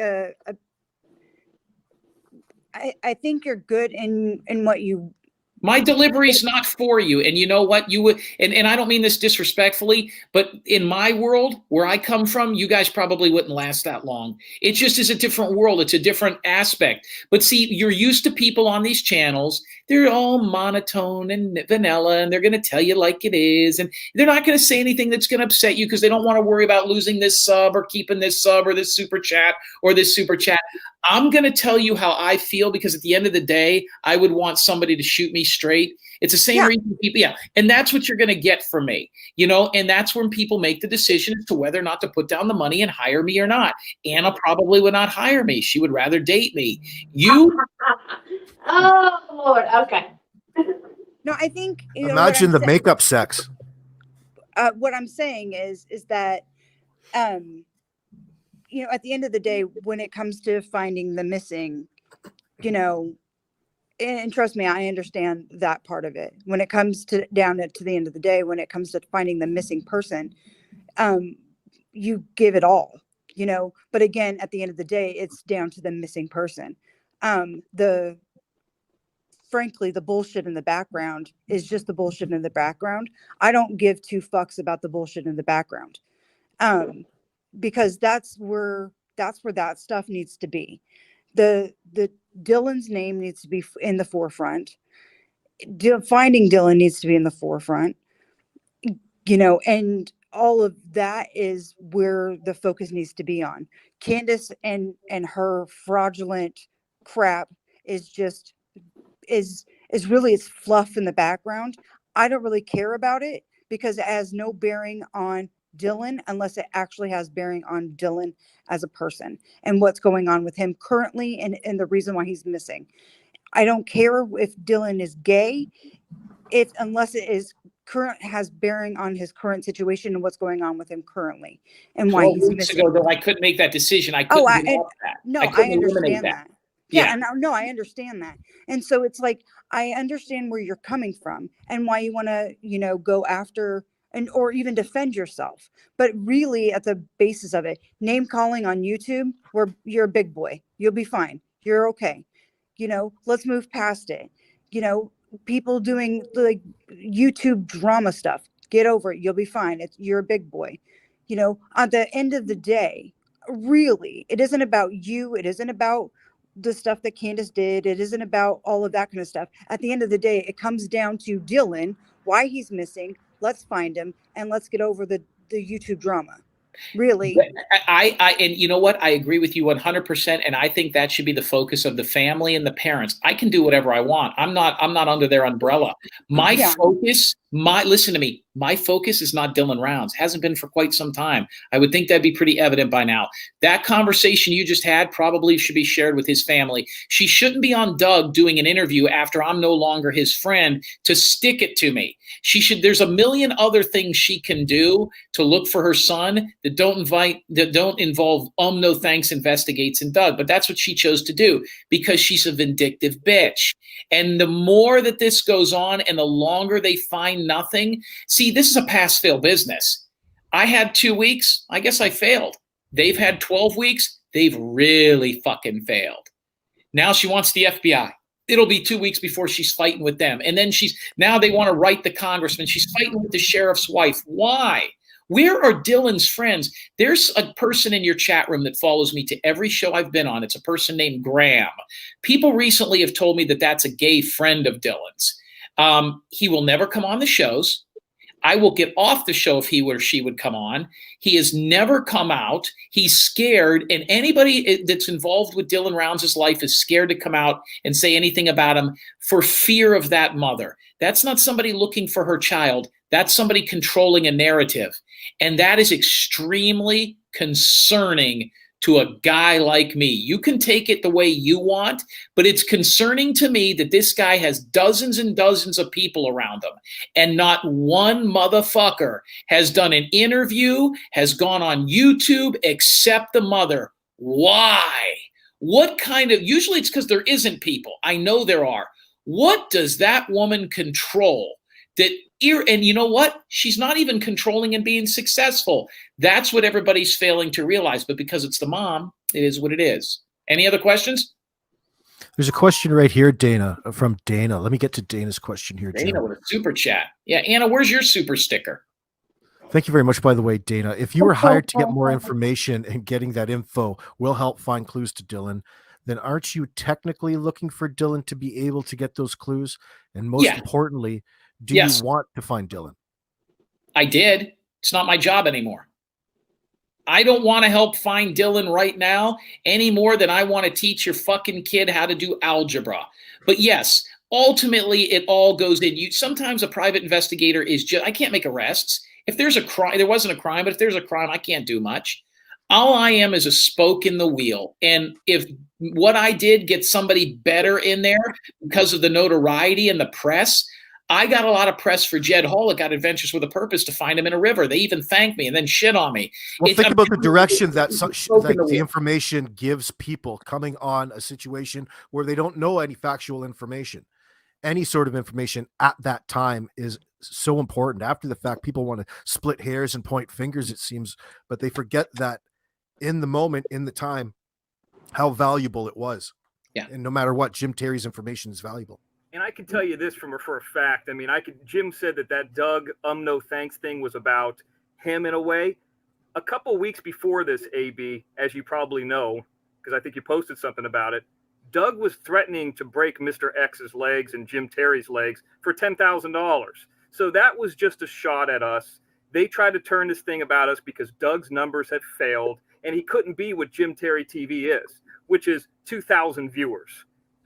I think you're good in what you. My delivery's not for you. And you know what? You would, and I don't mean this disrespectfully, but in my world, where I come from, you guys probably wouldn't last that long. It just is a different world. It's a different aspect. But see, you're used to people on these channels. They're all monotone and vanilla, and they're going to tell you like it is. And they're not going to say anything that's going to upset you because they don't want to worry about losing this sub or keeping this sub or this super chat or this super chat. I'm going to tell you how I feel, because at the end of the day, I would want somebody to shoot me straight. It's the same reason people, and that's what you're going to get from me, and that's when people make the decision as to whether or not to put down the money and hire me or not. Anna probably would not hire me. She would rather date me. You? Oh, Lord. Okay. No, I think, imagine the makeup sex. What I'm saying is that, at the end of the day, when it comes to finding the missing, and trust me, I understand that part of it. When it comes to the end of the day, when it comes to finding the missing person, you give it all, you know, but again, at the end of the day, it's down to the missing person. Frankly, the bullshit in the background is just the bullshit in the background. I don't give two fucks about the bullshit in the background. Because that's where that stuff needs to be. The Dylan's name needs to be in the forefront. Finding Dylan needs to be in the forefront, you know, and all of that is where the focus needs to be on. Candace and her fraudulent crap is really, it's fluff in the background. I don't really care about it because it has no bearing on Dylan unless it actually has bearing on Dylan as a person and what's going on with him currently and the reason why he's missing. I don't care if Dylan is gay, unless it is has bearing on his current situation and what's going on with him currently and why he's missing. Ago, though, I couldn't make that decision. I couldn't I understand that. Yeah, and no, I understand that. And so it's like, I understand where you're coming from and why you want to, you know, go after or even defend yourself. But really at the basis of it, name calling on YouTube, where you're a big boy, you'll be fine. You're okay. You know, let's move past it. You know, people doing like YouTube drama stuff, get over it. You'll be fine. You're a big boy. You know, at the end of the day, really, it isn't about you. It isn't about the stuff that Candace did. It isn't about all of that kind of stuff. At the end of the day, it comes down to Dylan, why he's missing. Let's find him and let's get over the YouTube drama. Really. And you know what? I agree with you 100%. And I think that should be the focus of the family and the parents. I can do whatever I want. I'm not under their umbrella. My focus, listen to me. My focus is not Dylan Rounds. Hasn't been for quite some time. I would think that'd be pretty evident by now. That conversation you just had probably should be shared with his family. She shouldn't be on Doug doing an interview after I'm no longer his friend to stick it to me. There's a million other things she can do to look for her son that don't involve no thanks investigates and Doug. But that's what she chose to do because she's a vindictive bitch. And the more that this goes on and the longer they find nothing, see, this is a pass-fail business. I had 2 weeks. I guess I failed. They've had 12 weeks. They've really fucking failed. Now she wants the FBI. It'll be 2 weeks before she's fighting with them. And then now they want to write the congressman. She's fighting with the sheriff's wife. Why? Where are Dylan's friends? There's a person in your chat room that follows me to every show I've been on. It's a person named Graham. People recently have told me that that's a gay friend of Dylan's. He will never come on the shows. I will get off the show if he or she would come on. He has never come out. He's scared. And anybody that's involved with Dylan Rounds' life is scared to come out and say anything about him for fear of that mother. That's not somebody looking for her child. That's somebody controlling a narrative. And that is extremely concerning to a guy like me. You can take it the way you want, but it's concerning to me that this guy has dozens and dozens of people around him, and not one motherfucker has done an interview, has gone on YouTube, except the mother. Why? Usually it's because there isn't people. I know there are. What does that woman control? And you know what? She's not even controlling and being successful. That's what everybody's failing to realize. But because it's the mom, it is what it is. Any other questions? There's a question right here, Dana, from Dana. Let me get to Dana's question here, Jim. Dana with a super chat. Yeah, Anna, where's your super sticker? Thank you very much, by the way, Dana. If you were hired to get more information and getting that info will help find clues to Dylan, then aren't you technically looking for Dylan to be able to get those clues? And most importantly, do you want to find Dylan? I did. It's not my job anymore. I don't want to help find Dylan right now any more than I want to teach your fucking kid how to do algebra. But yes, ultimately it all goes in. Sometimes a private investigator is just, I can't make arrests. If there's a crime, there wasn't a crime, but if there's a crime, I can't do much. All I am is a spoke in the wheel. And if what I did gets somebody better in there because of the notoriety and the press, I got a lot of press for Jed Hall at Adventures with a Purpose to find him in a river. They even thanked me and then shit on me. Well, think about the direction that the information gives people coming on a situation where they don't know any factual information. Any sort of information at that time is so important. After the fact, people want to split hairs and point fingers, it seems, but they forget that in the moment, in the time, how valuable it was. Yeah. And no matter what, Jim Terry's information is valuable. And I can tell you this for a fact. I mean, Jim said that Doug no thanks thing was about him in a way. A couple weeks before this, AB, as you probably know, because I think you posted something about it, Doug was threatening to break Mr. X's legs and Jim Terry's legs for $10,000. So that was just a shot at us. They tried to turn this thing about us because Doug's numbers had failed and he couldn't be what Jim Terry TV is, which is 2,000 viewers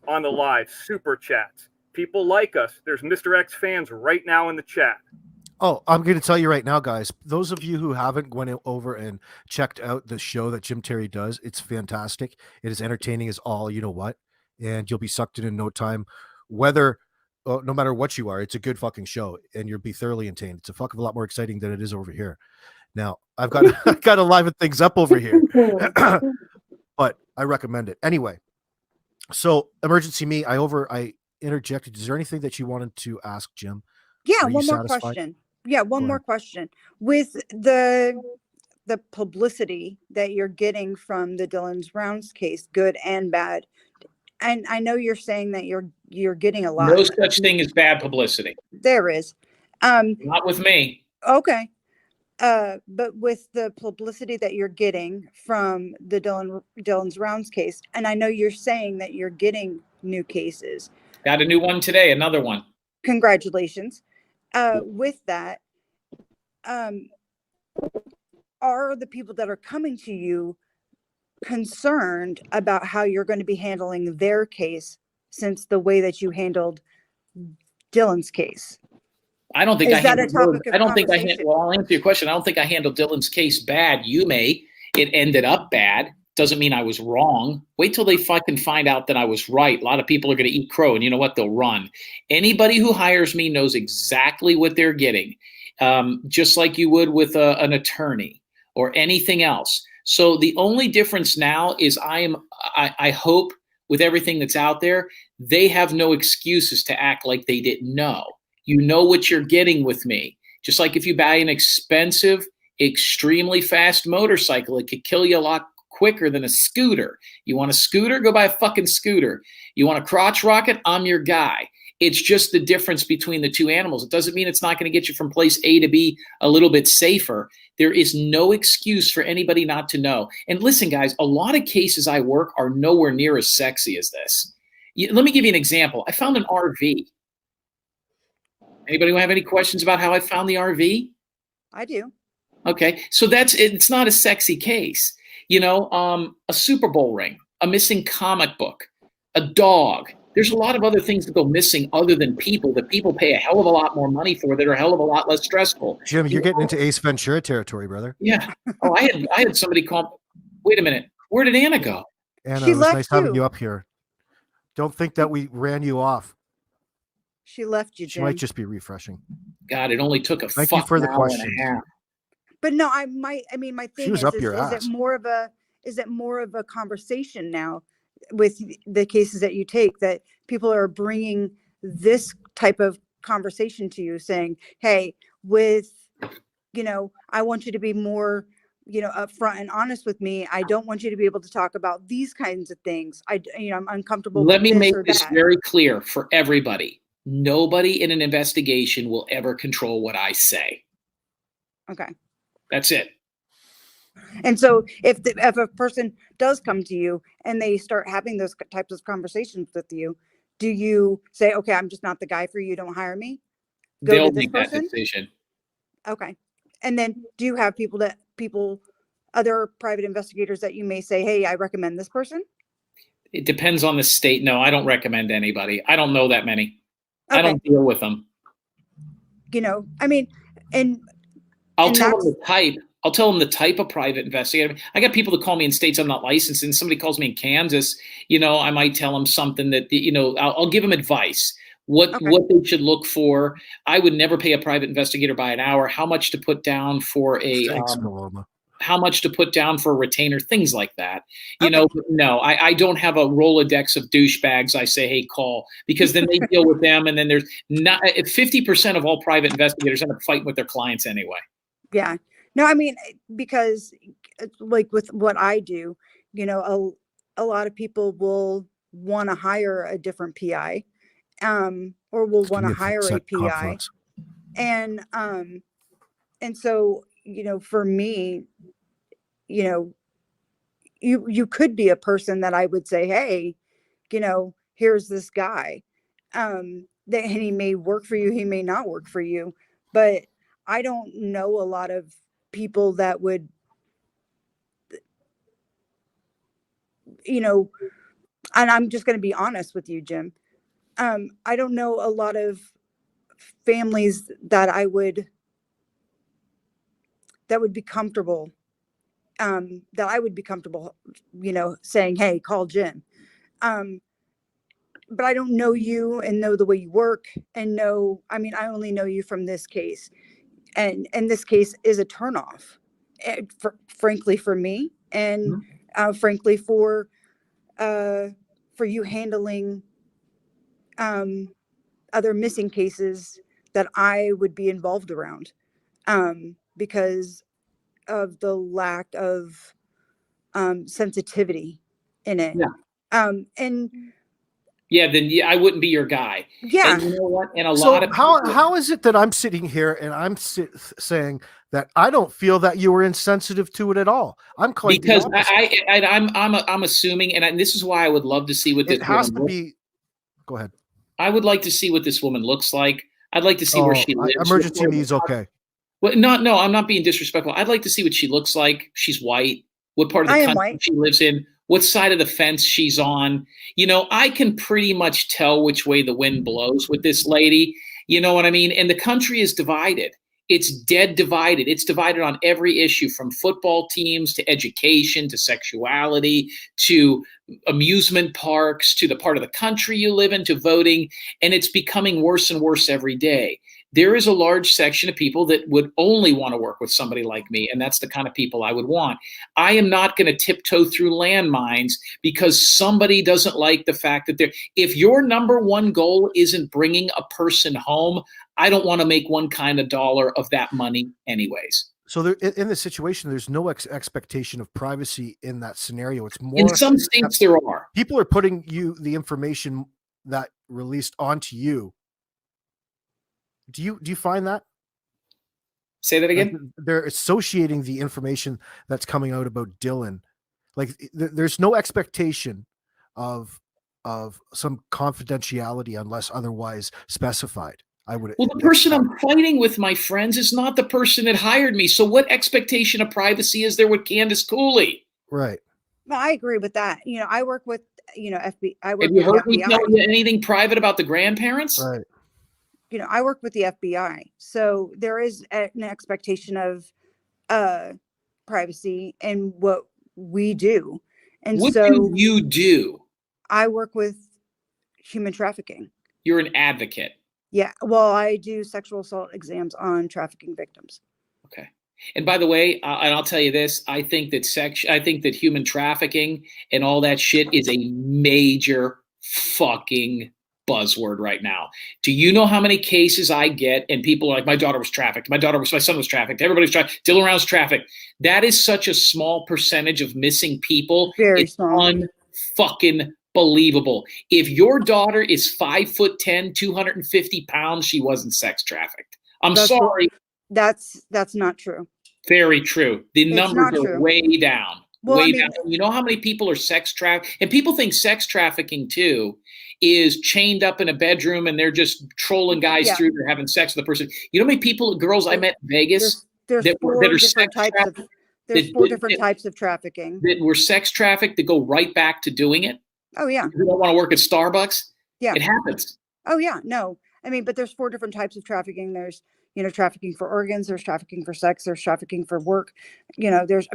on the live, super chats. People like us. There's Mr. X fans right now in the chat. Oh, I'm going to tell you right now, guys, those of you who haven't went over and checked out the show that Jim Terry does, it's fantastic. It is entertaining as all, you know what, and you'll be sucked in no time, no matter what you are. It's a good fucking show and you'll be thoroughly entertained. It's a fuck of a lot more exciting than it is over here. Now I've got to liven things up over here, but I recommend it anyway. So Emergency Me, I interjected. Is there anything that you wanted to ask Jim? Yeah, one more question. Yeah, one more question. With the publicity that you're getting from the Dylan Rounds case, good and bad, and I know you're saying that you're getting a lot. No such thing as bad publicity. There is. Not with me. Okay. But with the publicity that you're getting from the Dylan's Rounds case, and I know you're saying that you're getting new cases. Got a new one today, another one. Congratulations. With that, are the people that are coming to you concerned about how you're going to be handling their case since the way that you handled Dylan's case? I don't think Is that a topic of conversation? Well, I'll answer your question. I don't think I handled Dylan's case bad. You may. It ended up bad. Doesn't mean I was wrong. Wait till they fucking find out that I was right. A lot of people are going to eat crow, and you know what? They'll run. Anybody who hires me knows exactly what they're getting, just like you would with an attorney or anything else. So the only difference now is I hope with everything that's out there, they have no excuses to act like they didn't know. You know what you're getting with me. Just like if you buy an expensive, extremely fast motorcycle, it could kill you a lot quicker than a scooter. You want a scooter? Go buy a fucking scooter. You want a crotch rocket? I'm your guy. It's just the difference between the two animals. It doesn't mean it's not going to get you from place A to B a little bit safer. There is no excuse for anybody not to know. And listen, guys, a lot of cases I work are nowhere near as sexy as this. Let me give you an example. I found an RV. Anybody have any questions about how I found the RV? I do. Okay. So it's not a sexy case. A Super Bowl ring, a missing comic book, a dog. There's a lot of other things that go missing other than people that people pay a hell of a lot more money for that are a hell of a lot less stressful. Jim, you're getting into Ace Ventura territory, brother. Yeah. Oh, I had somebody call. Wait a minute. Where did Anna go? Anna, it was nice having you up here. Don't think that we ran you off. She left you, Jim. She might just be refreshing. God, it only took a Thank you for the question. But no, my thing is it more of a conversation now with the cases that you take, that people are bringing this type of conversation to you saying, hey, I want you to be more, upfront and honest with me. I don't want you to be able to talk about these kinds of things. I'm uncomfortable. Let me make this very clear for everybody. Nobody in an investigation will ever control what I say. Okay. That's it. And so if a person does come to you and they start having those types of conversations with you, do you say, okay, I'm just not the guy for you, don't hire me? They'll make that decision. Okay. And then do you have other private investigators that you may say, hey, I recommend this person? It depends on the state. No, I don't recommend anybody. I don't know that many. Okay. I don't deal with them. I'll tell them the type of private investigator. I got people that call me in states I'm not licensed in. Somebody calls me in Kansas, I might tell them something that, I'll give them advice. what they should look for. I would never pay a private investigator by an hour. How much to put down for a how much to put down for a retainer, things like that. You know, no, I don't have a Rolodex of douchebags. I say, hey, call, because then they deal with them. And then there's not 50% of all private investigators end up fighting with their clients anyway. Yeah. No, I mean, because like with what I do, you know, a lot of people will want to hire a different PI, or will want to hire a PI. And so, you know, for me, you know, you could be a person that I would say, hey, you know, here's this guy, that he may work for you, he may not work for you, but I don't know a lot of people that would, you know, and I'm just going to be honest with you, Jim. I don't know a lot of families that would be comfortable, that I would be comfortable, you know, saying, hey, call Jim. But I don't know you and know the way you work and know, I mean, I only know you from this case, and this case is a turnoff, frankly, for me, and frankly for you handling other missing cases that I would be involved around, because of the lack of sensitivity in it. And yeah, then I wouldn't be your guy. Yeah. And you know what? And lot of people, how is it that I'm sitting here and I'm saying that I don't feel that you were insensitive to it at all? I'm quite because I'm assuming, and this is why I would love to see what this has to be. Go ahead. I would like to see what this woman looks like. I'd like to see where she lives. Emergency needs, okay. Well, no, I'm not being disrespectful. I'd like to see what she looks like. She's white. What part of the country she lives in. What side of the fence she's on. You know, I can pretty much tell which way the wind blows with this lady. You know what I mean? And the country is divided. It's dead divided. It's divided on every issue, from football teams to education to sexuality to amusement parks to the part of the country you live in to voting. And it's becoming worse and worse every day. There is a large section of people that would only want to work with somebody like me, and that's the kind of people I would want. I am not going to tiptoe through landmines because somebody doesn't like the fact that if your number one goal isn't bringing a person home, I don't want to make one kind of dollar of that money anyways. So there, in this situation, there's no expectation of privacy in that scenario. It's more in some states there are. People are putting you the information that released onto you. Do you find that? Say that again? Like they're associating the information that's coming out about Dylan. Like there's no expectation of some confidentiality unless otherwise specified. Well, the person I'm fighting with, my friends, is not the person that hired me. So what expectation of privacy is there with Candace Cooley? Right. Well, I agree with that. You know, I work with, you know, FBI. Have you heard me tell you anything private about the grandparents? Right. You know, I work with the FBI, so there is an expectation of privacy in what we do. And what do you do? I work with human trafficking. You're an advocate. Yeah. Well, I do sexual assault exams on trafficking victims. Okay. And by the way, and I'll tell you this, I think that human trafficking and all that shit is a major fucking buzzword right now. Do you know how many cases I get and people are like, my daughter was trafficked, my son was trafficked, everybody's trafficked, Dylan Round's trafficked. That is such a small percentage of missing people. Very small. Unfucking believable. If your daughter is 5'10", 250 pounds, she wasn't sex trafficked. That's sorry. That's not true. Very true. The numbers are way down. Well, way down. You know how many people are sex trafficked? And people think sex trafficking too is chained up in a bedroom and they're just trolling guys through. They're having sex with the person. You know how many girls I met in Vegas that are sex trafficked? There's four different types of trafficking that were sex trafficked that go right back to doing it. Oh yeah. You don't want to work at Starbucks. Yeah, it happens. Oh yeah, no. I mean, but there's four different types of trafficking. There's trafficking for organs, there's trafficking for sex, there's trafficking for work. There's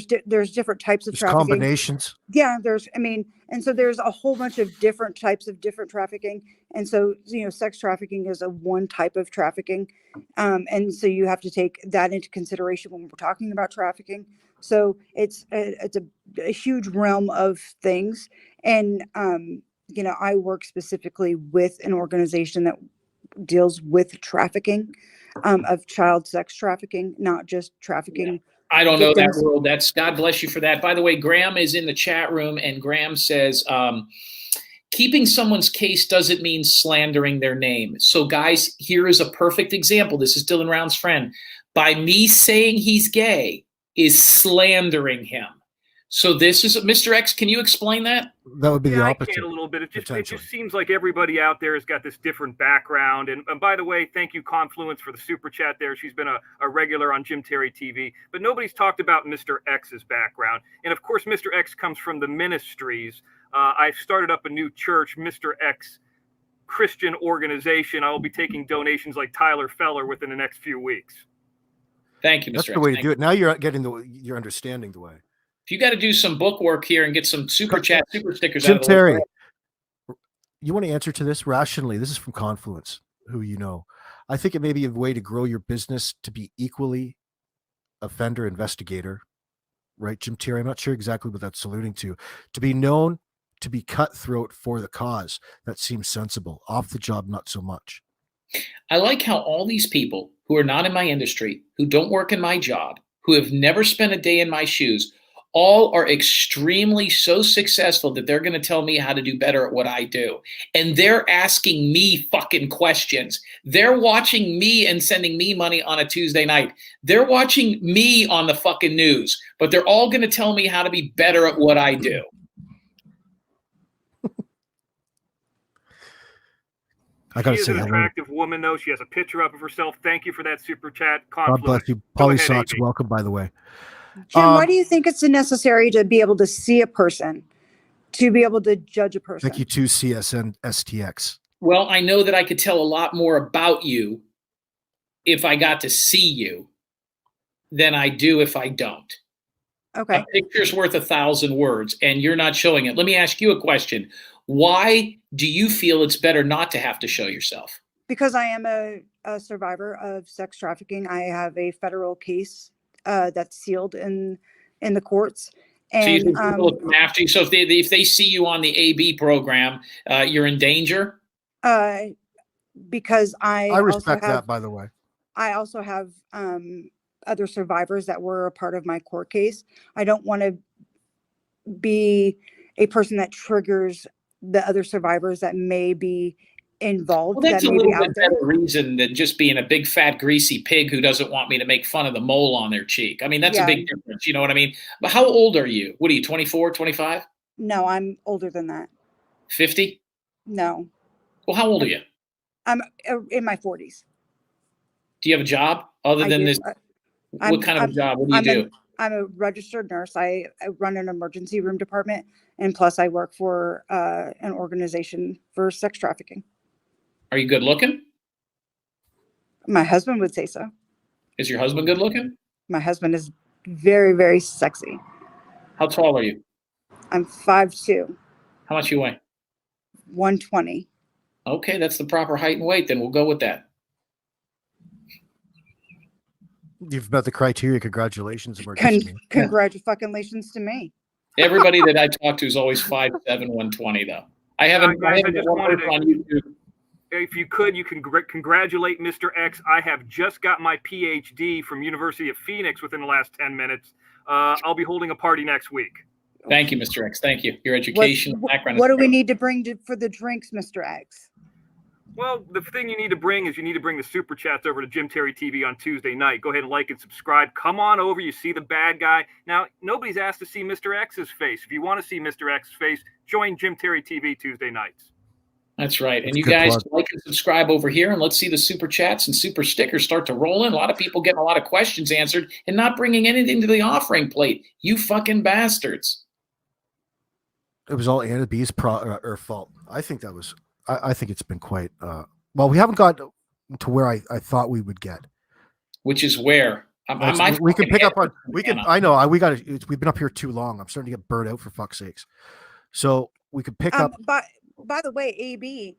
different types of trafficking. Combinations. Yeah, and so there's a whole bunch of different types of different trafficking. And so, sex trafficking is one type of trafficking. And so you have to take that into consideration when we're talking about trafficking. So it's a huge realm of things. And, I work specifically with an organization that deals with trafficking, of child sex trafficking, not just trafficking. I don't know that world. That's God bless you for that. By the way, Graham is in the chat room, and Graham says, keeping someone's case doesn't mean slandering their name. So guys, here is a perfect example. This is Dylan Round's friend. By me saying he's gay is slandering him. So this is Mr. X. Can you explain that? That would be the opposite. I can a little bit. It just seems like everybody out there has got this different background. And by the way, thank you, Confluence, for the super chat there. She's been a regular on Jim Terry TV. But nobody's talked about Mr. X's background. And of course, Mr. X comes from the ministries. I've started up a new church, Mr. X Christian organization. I will be taking donations like Tyler Feller within the next few weeks. Thank you, Mr. That's X. the way to do it. Now you're you're understanding the way. If you got to do some book work here and get some super chat, super stickers. Jim Terry, you want to answer to this rationally? This is from Confluence, who you know. I think it may be a way to grow your business to be equally offender investigator, right, Jim Terry? I'm not sure exactly what that's alluding to. To be known, to be cutthroat for the cause. That seems sensible. Off the job, not so much. I like how all these people who are not in my industry, who don't work in my job, who have never spent a day in my shoes, all are extremely so successful that they're going to tell me how to do better at what I do. And they're asking me fucking questions. They're watching me and sending me money on a Tuesday night. They're watching me on the fucking news, but they're all going to tell me how to be better at what I do. I gotta she is say, an attractive woman, though. She has a picture up of herself. Thank you for that super chat. God bless you. Polly Sox, welcome, by the way. Jim, why do you think it's necessary to be able to see a person, to be able to judge a person? Thank you to CSN STX. Well, I know that I could tell a lot more about you if I got to see you than I do if I don't. Okay. A picture's worth 1,000 words, and you're not showing it. Let me ask you a question. Why do you feel it's better not to have to show yourself? Because I am a survivor of sex trafficking. I have a federal case that's sealed in the courts. And so after you. So if they see you on the AB program, you're in danger? Because I respect that, by the way. I also have other survivors that were a part of my court case. I don't want to be a person that triggers the other survivors that may be involved. Well, that's that a may little be out bit there. better reason than just being a big, fat, greasy pig who doesn't want me to make fun of the mole on their cheek. I mean, that's a big difference. You know what I mean? But how old are you? What are you, 24, 25? No, I'm older than that. 50? No. Well, how old are you? I'm in my 40s. Do you have a job other than this? What kind of a job? What do you do? I'm a registered nurse. I run an emergency room department, and plus I work for an organization for sex trafficking. Are you good looking? My husband would say so. Is your husband good looking? My husband is very, very sexy. How tall are you? I'm 5'2". How much you weigh? 120. Okay, that's the proper height and weight. Then we'll go with that. You've met the criteria. Congratulations. Congratulations to me. Everybody that I talk to is always 5'7", 120, though. I haven't one person on YouTube. If you could, you can congratulate Mr. X. I have just got my PhD from University of Phoenix within the last 10 minutes. I'll be holding a party next week. Thank you, Mr. X. Thank you. Your education background. What do we need to bring for the drinks, Mr. X? Well, the thing you need to bring is the super chats over to Jim Terry TV on Tuesday night. Go ahead and like and subscribe. Come on over. You see the bad guy. Now, nobody's asked to see Mr. X's face. If you want to see Mr. X's face, join Jim Terry TV Tuesday nights. That's right. And you guys like and subscribe over here, and let's see the super chats and super stickers start to roll in. A lot of people getting a lot of questions answered and not bringing anything to the offering plate. You fucking bastards. It was all Anna B's fault. I think that was. I think it's been quite. Well, we haven't got to where I thought we would get. Which is where we can pick up on. We can. I know. We've been up here too long. I'm starting to get burnt out, for fuck's sakes. So we could pick up. By the way, AB,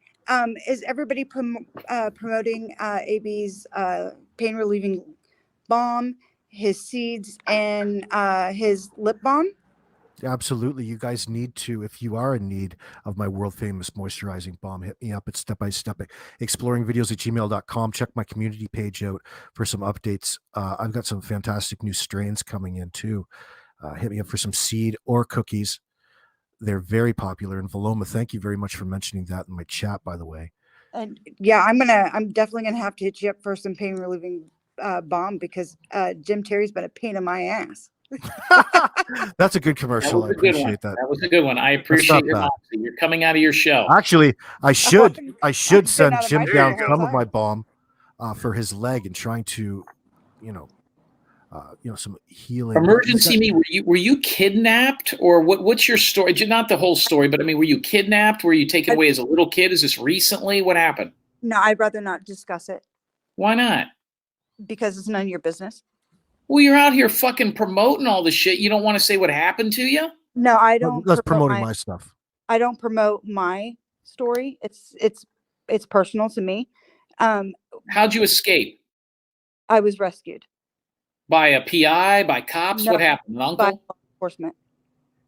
is everybody promoting AB's pain relieving balm, his seeds, and his lip balm? Absolutely. You guys need to, if you are in need of my world famous moisturizing balm, hit me up at step-by-step exploringvideos@gmail.com. Check my community page out for some updates. I've got some fantastic new strains coming in too. Hit me up for some seed or cookies. They're very popular. And Valoma, thank you very much for mentioning that in my chat, by the way. And yeah, I'm definitely gonna have to hit you up for some pain relieving balm, because Jim Terry's been a pain in my ass. That's a good commercial. I appreciate that. That was a good one. I appreciate your honesty. You're coming out of your shell. Actually, I should send Jim down some of my balm for his leg and trying to, some healing. Emergency me. Were you kidnapped, or what's your story? Not the whole story, but I mean, were you kidnapped? Were you taken away as a little kid? Is this recently? What happened? No, I'd rather not discuss it. Why not? Because it's none of your business. Well, you're out here fucking promoting all this shit. You don't want to say what happened to you? No, I don't. That's promoting my stuff. I don't promote my story. It's personal to me. How'd you escape? I was rescued. By a PI? By cops? No, what happened? An uncle? by law enforcement.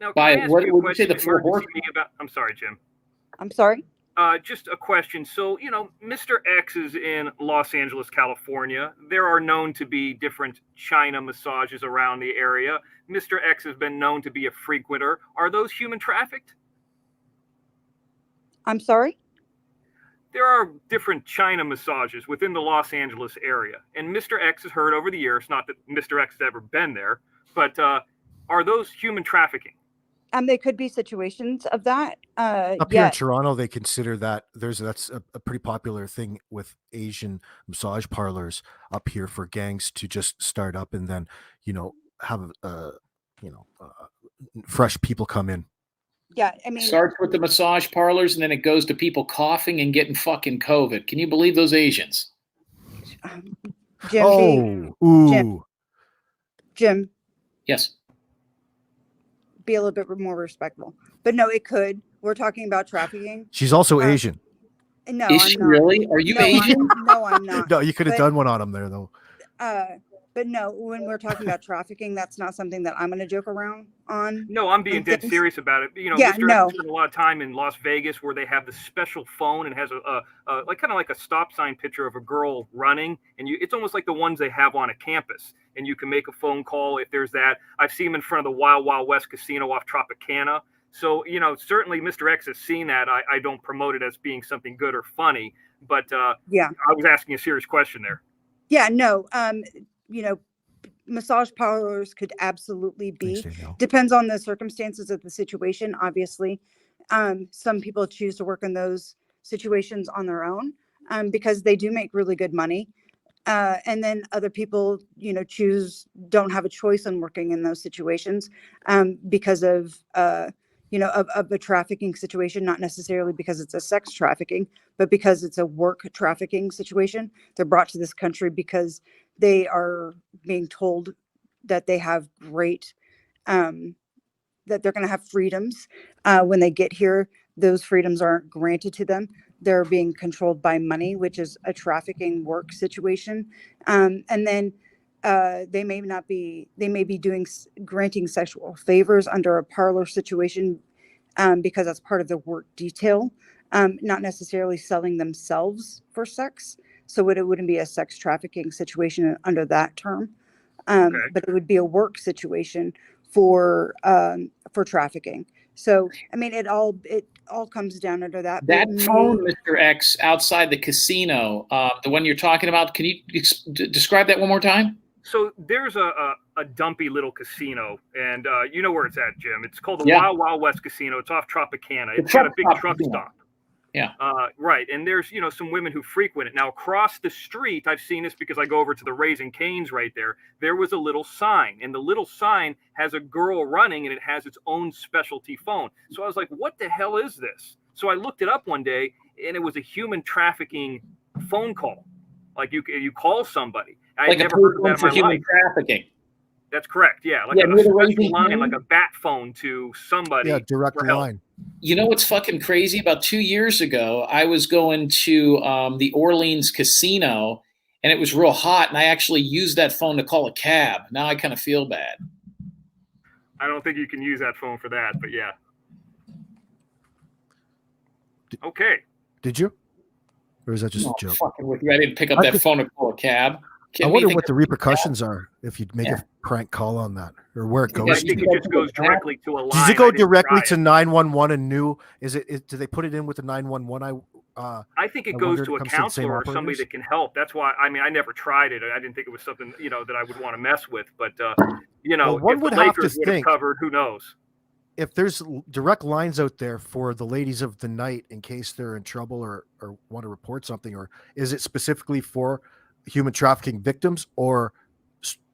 Now, what would you say the four horsemen? I'm sorry, Jim. I'm sorry? Just a question. So, Mr. X is in Los Angeles, California. There are known to be different China massages around the area. Mr. X has been known to be a frequenter. Are those human trafficked? I'm sorry? There are different China massages within the Los Angeles area. And Mr. X has heard over the years, not that Mr. X has ever been there, but are those human trafficking? They could be situations of that. Up here in Toronto, they consider that that's a pretty popular thing with Asian massage parlors up here for gangs to just start up and then, have fresh people come in. Yeah, I mean, starts with the massage parlors and then it goes to people coughing and getting fucking COVID. Can you believe those Asians? Jim. Yes. Be a little bit more respectful. But no, it could. We're talking about trafficking. She's also Asian. No, is she really? Are you Asian? No, I'm not. No, you could have done one on him there, though. But no, when we're talking about trafficking, that's not something that I'm going to joke around on. No, I'm being dead serious about it. Mr. X spent a lot of time in Las Vegas where they have the special phone and has a kind of like a stop sign picture of a girl running, and it's almost like the ones they have on a campus. And you can make a phone call if there's that. I've seen him in front of the Wild Wild West Casino off Tropicana. So, certainly Mr. X has seen that. I don't promote it as being something good or funny, but I was asking a serious question there. Yeah, no. Massage parlors could absolutely be. Depends on the circumstances of the situation, obviously. Some people choose to work in those situations on their own because they do make really good money. And then other people, don't have a choice on working in those situations because of a trafficking situation, not necessarily because it's a sex trafficking, but because it's a work trafficking situation. They're brought to this country because they are being told that they have great, that they're going to have freedoms. When they get here, those freedoms aren't granted to them. They're being controlled by money, which is a trafficking work situation. And then they may be granting sexual favors under a parlor situation because that's part of the work detail, not necessarily selling themselves for sex. So it wouldn't be a sex trafficking situation under that term, but it would be a work situation for trafficking. So, I mean, it all comes down under that. That phone, Mr. X, outside the casino, the one you're talking about, can you describe that one more time? So there's a dumpy little casino, and you know where it's at, Jim. It's called the Wild Wild West Casino. It's off Tropicana. It's got a big truck stop. Yeah. Right. And there's, some women who frequent it. Now, across the street, I've seen this because I go over to the Raising Cane's right there. There was a little sign, and the little sign has a girl running, and it has its own specialty phone. So I was like, what the hell is this? So I looked it up one day, and it was a human trafficking phone call. Like you call somebody. I like had never heard of that for in my human life. trafficking. That's correct. Yeah, like a special line, like a bat phone to somebody. Yeah, direct line. You know what's fucking crazy? About 2 years ago, I was going to the Orleans casino, and it was real hot, and I actually used that phone to call a cab. Now I kind of feel bad. I don't think you can use that phone for that, but yeah. Okay. Did you? Or is that just a joke? Fucking with you. I didn't pick up that phone to call a cab. I wonder what the repercussions are if you make a prank call on that, or where it goes. I think it just goes directly to a line. Does it go directly to 911 and new? Do they put it in with the 911? I think it goes to a counselor or somebody that can help. That's why. I mean, I never tried it. I didn't think it was something that I would want to mess with. But one would have to think. Covered, who knows? If there's direct lines out there for the ladies of the night in case they're in trouble or want to report something, or is it specifically for human trafficking victims or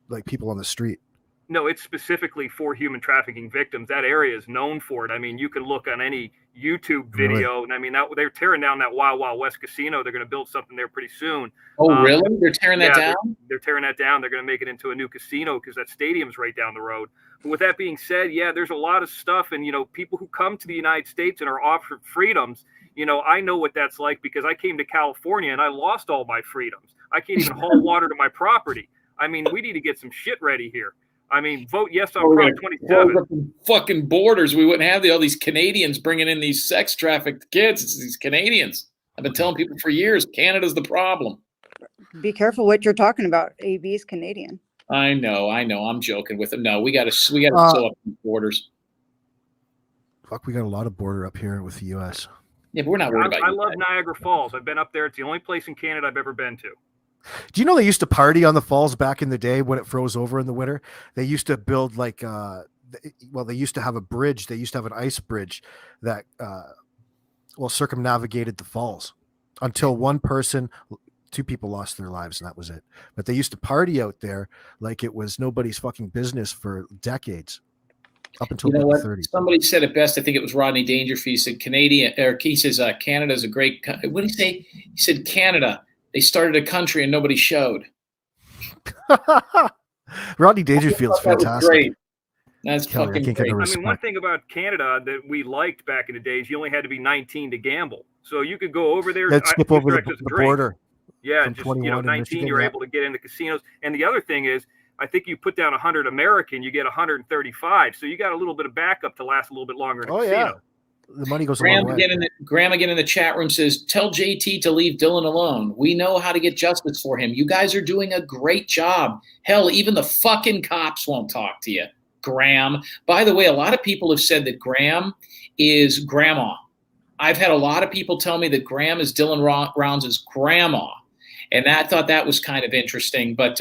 like people on the street? No, it's specifically for human trafficking victims. That area is known for it. I mean, you can look on any YouTube video, really? and I mean, they're tearing down that Wild Wild West casino. They're going to build something there pretty soon. Oh, really? They're tearing that down? They're tearing that down. They're going to make it into a new casino because that stadium's right down the road. But with that being said, yeah, there's a lot of stuff, and people who come to the United States and are offered freedoms, I know what that's like because I came to California and I lost all my freedoms. I can't even haul water to my property. I mean, we need to get some shit ready here. I mean, vote yes on Prop 27. Fucking borders. We wouldn't have all these Canadians bringing in these sex trafficked kids. It's these Canadians. I've been telling people for years, Canada's the problem. Be careful what you're talking about. AB is Canadian. I know. I'm joking with them. No, we got to sew up the borders. Fuck, we got a lot of border up here with the U.S. Yeah, but we're not worried about I love Niagara Falls. I've been up there. It's the only place in Canada I've ever been to. Do you know they used to party on the falls back in the day when it froze over in the winter? They used to build they used to have a bridge. They used to have an ice bridge that circumnavigated the falls until two people lost their lives, and that was it. But they used to party out there like it was nobody's fucking business for decades, up until the 30s. Somebody said it best. I think it was Rodney Dangerfield. He said he says Canada's a great. What did he say? He said Canada. They started a country and nobody showed. Rodney Dangerfield's fantastic. Great. That's fucking great. I mean, one thing about Canada that we liked back in the days, you only had to be 19 to gamble. So you could go over there. Let's skip over the border. Yeah, and just 19, you're able to get into casinos. And the other thing is, I think you put down 100 American, you get 135. So you got a little bit of backup to last a little bit longer in a casino. Yeah. The money goes a long way. Graham again in the chat room says, tell JT to leave Dylan alone. We know how to get justice for him. You guys are doing a great job. Hell, even the fucking cops won't talk to you, Graham. By the way, a lot of people have said that Graham is grandma. I've had a lot of people tell me that Graham is Dylan Rounds' grandma. And I thought that was kind of interesting. But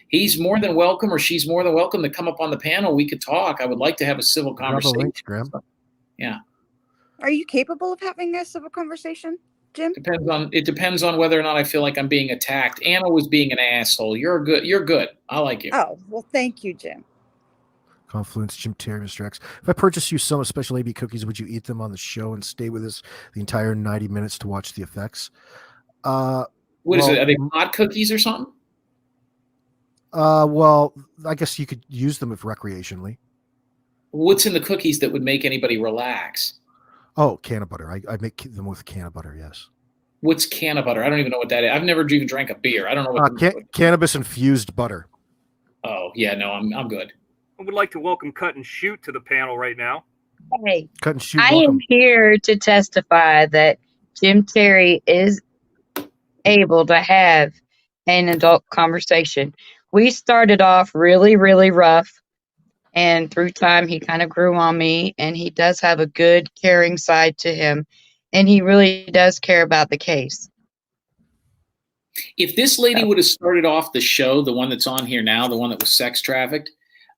he's more than welcome, or she's more than welcome to come up on the panel. We could talk. I would like to have a civil conversation. Graham. Yeah. Are you capable of having a civil conversation, Jim? It depends on whether or not I feel like I'm being attacked. Anna was being an asshole. You're good. I like you. Oh, well, thank you, Jim. Confluence, Jim Terry, Mr. X. If I purchased you some special AB cookies, would you eat them on the show and stay with us the entire 90 minutes to watch the effects? What is it? Are they hot cookies or something? Well, I guess you could use them if recreationally. What's in the cookies that would make anybody relax? Oh, can of butter. I make them with can of butter, yes. What's can of butter? I don't even know what that is. I've never even drank a beer. I don't know what cannabis infused butter. Oh, yeah, no, I'm good. I would like to welcome Cut and Shoot to the panel right now. Hey, Cut and Shoot. I am here to testify that Jim Terry is able to have an adult conversation. We started off really, really rough. And through time, he kind of grew on me, and he does have a good, caring side to him, and he really does care about the case. If this lady would have started off the show, the one that's on here now, the one that was sex trafficked,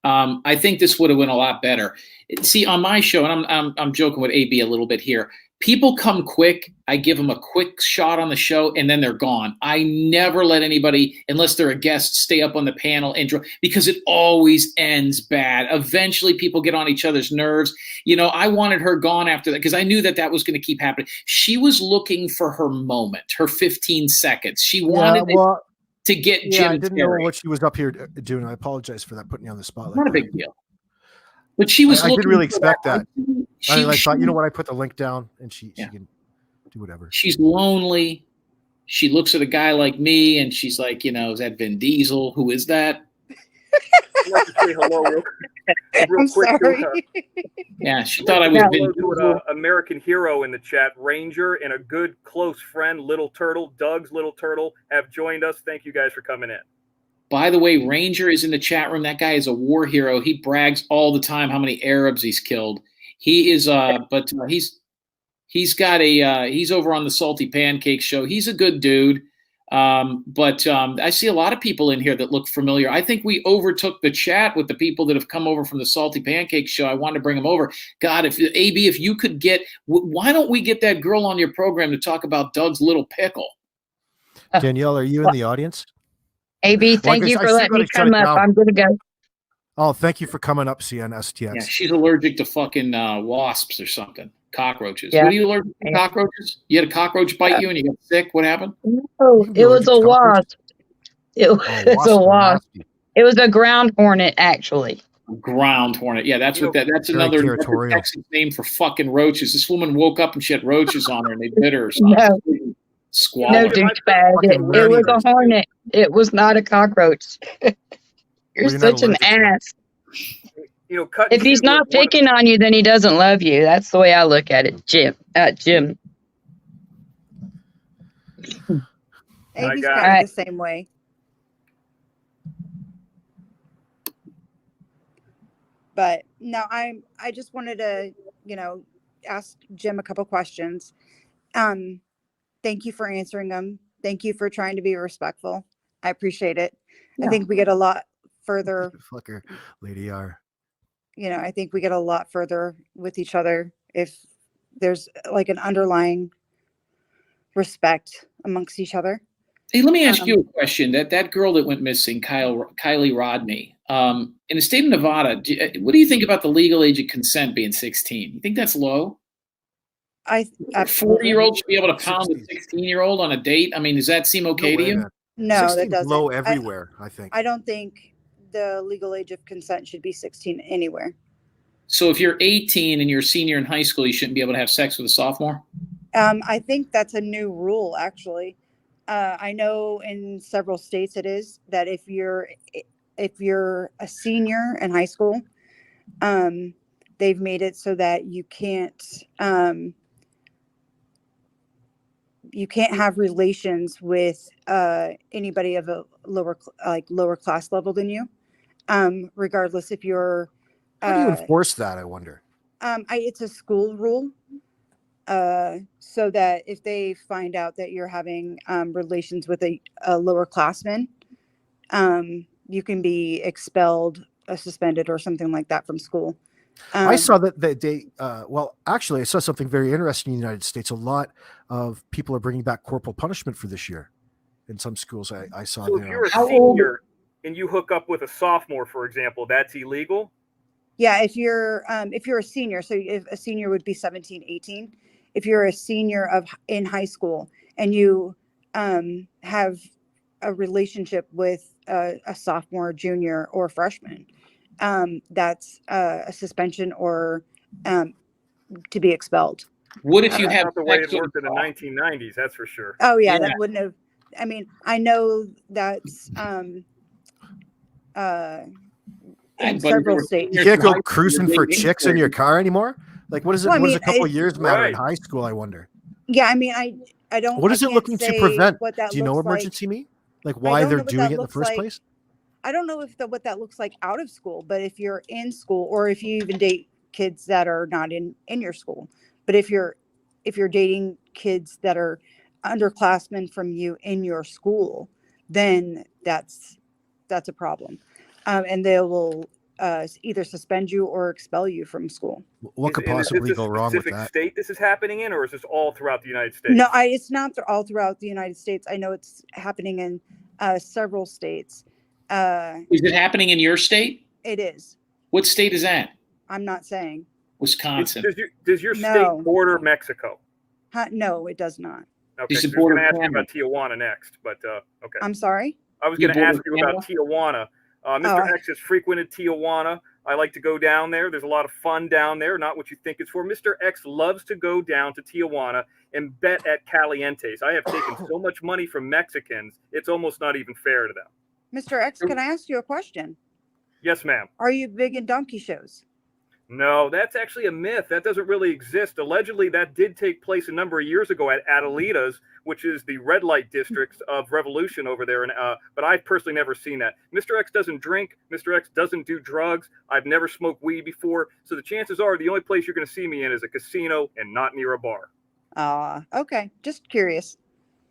I think this would have went a lot better. See, on my show, and I'm joking with AB a little bit here, people come quick. I give them a quick shot on the show, and then they're gone. I never let anybody, unless they're a guest, stay up on the panel because it always ends bad. Eventually, people get on each other's nerves. I wanted her gone after that because I knew that was going to keep happening. She was looking for her moment, her 15 seconds. She wanted to get Yeah, Jim I didn't Terry. know what she was up here doing. I apologize for that, putting you on the spot. Not a big deal. But she was. I didn't really expect that. She thought, you know what? I put the link down, and she can do whatever. She's lonely. She looks at a guy like me, and she's like, is that Vin Diesel? Who is that? I'd like to say hello real quick. Sorry. Yeah, she thought I was Vin Diesel. To an American hero in the chat, Ranger, and a good close friend, Little Turtle, Doug's Little Turtle, have joined us. Thank you guys for coming in. By the way, Ranger is in the chat room. That guy is a war hero. He brags all the time how many Arabs he's killed. He is, but he's got he's over on the Salty Pancake Show. He's a good dude. But I see a lot of people in here that look familiar. I think we overtook the chat with the people that have come over from the Salty Pancake Show. I wanted to bring them over. God, if you could get, why don't we get that girl on your program to talk about Doug's Little Pickle? Danielle, are you in the audience? AB, thank you for letting me come up. I'm going to go. Oh, thank you for coming up, CNSTX. Yeah, she's allergic to fucking wasps or something. Cockroaches. Yeah. What are you allergic to? Cockroaches? You had a cockroach bite you and you got sick? What happened? No, it was a wasp. It was a wasp. It was a ground hornet, actually. Ground hornet. Yeah, that's what that's another Texas name for fucking roaches. This woman woke up and she had roaches on her and they bit her or something. No. No, douchebag. It was a hornet. It was not a cockroach. You're such an ass. If he's not picking on you, then he doesn't love you. That's the way I look at it, Jim. Jim. Amy's kind of the same way. But no, I just wanted to, ask Jim a couple questions. Thank you for answering them. Thank you for trying to be respectful. I appreciate it. Yeah. I think we get a lot further. Fucker, Lady R. I think we get a lot further with each other if there's like an underlying respect amongst each other. Hey, let me ask you a question. That girl that went missing, Kylie Rodney, in the state of Nevada, what do you think about the legal age of consent being 16? You think that's low? A 40-year-old should be able to pound a 16-year-old on a date. I mean, does that seem okay to you? No, that doesn't. Low everywhere, I think. I don't think the legal age of consent should be 16 anywhere. So if you're 18 and you're a senior in high school, you shouldn't be able to have sex with a sophomore? I think that's a new rule, actually. I know in several states it is that if you're a senior in high school, they've made it so that you can't have relations with anybody of a lower class level than you, regardless if you're. How do you enforce that? I wonder. It's a school rule, so that if they find out that you're having relations with a lower classman, you can be expelled, suspended, or something like that from school. I saw that they, actually, I saw something very interesting in the United States. A lot of people are bringing back corporal punishment for this year in some schools. I saw. So if you're a senior and you hook up with a sophomore, for example, that's illegal? Yeah, if you're a senior, so if a senior would be 17, 18. If you're a senior in high school and you have a relationship with a sophomore, junior, or freshman, that's a suspension or to be expelled. What if you have not the way it worked in the 1990s? That's for sure. Oh yeah, that wouldn't have. I mean, I know that's in several states. You can't go cruising for chicks in your car anymore. Like, what is it? What does a couple years matter in high school? I wonder. Yeah, I mean, I don't. What is it looking to prevent? Do you know emergency mean? Like why they're doing it in the first place? I don't know what that looks like out of school, but if you're in school, or if you even date kids that are not in your school, but if you're dating kids that are underclassmen from you in your school, then that's a problem, and they will either suspend you or expel you from school. What could possibly go wrong with that? State this is happening in, or is this all throughout the United States? No, it's not all throughout the United States. I know it's happening in several states. Is it happening in your state? It is. What state is that? I'm not saying. Wisconsin. Does your state border Mexico? No, it does not. Okay, so I'm going to ask you about Tijuana next, but okay. I'm sorry? I was going to ask you about Tijuana. Mr. X has frequented Tijuana. I like to go down there. There's a lot of fun down there, not what you think it's for. Mr. X loves to go down to Tijuana and bet at calientes. I have taken so much money from Mexicans, it's almost not even fair to them. Mr. X, can I ask you a question? Yes, ma'am. Are you big in donkey shows? No, that's actually a myth. That doesn't really exist. Allegedly, that did take place a number of years ago at Adelitas, which is the red light district of Revolution over there. But I've personally never seen that. Mr. X doesn't drink. Mr. X doesn't do drugs. I've never smoked weed before. So the chances are the only place you're going to see me in is a casino and not near a bar. Okay. Just curious.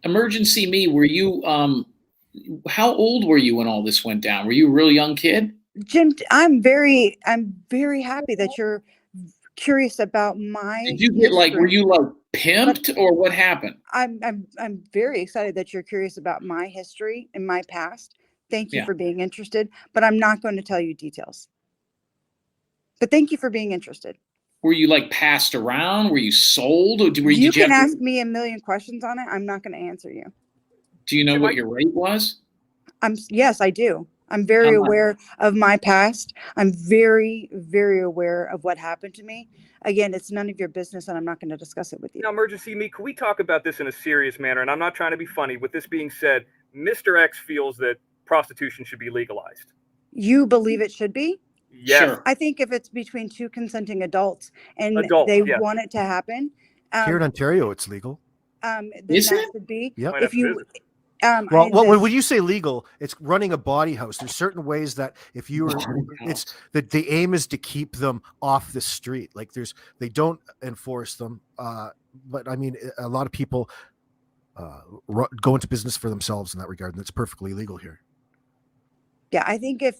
Emergency me, were you, how old were you when all this went down? Were you a real young kid? Jim, I'm very happy that you're curious about my. Did you get were you pimped or what happened? I'm very excited that you're curious about my history and my past. Thank you for being interested, but I'm not going to tell you details. But thank you for being interested. Were you passed around? Were you sold? Or you can ask me a million questions on it. I'm not going to answer you. Do you know what your rate was? Yes, I do. I'm very aware of my past. I'm very, very aware of what happened to me. Again, it's none of your business, and I'm not going to discuss it with you. Now, Emergency Me, can we talk about this in a serious manner? And I'm not trying to be funny. With this being said, Mr. X feels that prostitution should be legalized. You believe it should be? Yes. Sure. I think if it's between two consenting adults and they want it to happen. Here in Ontario, it's legal. Is it? Should be. Yep. If you. When you say legal, it's running a body house. There's certain ways that if you it's that the aim is to keep them off the street. They don't enforce them. But I mean, a lot of people go into business for themselves in that regard, and it's perfectly legal here. Yeah, I think if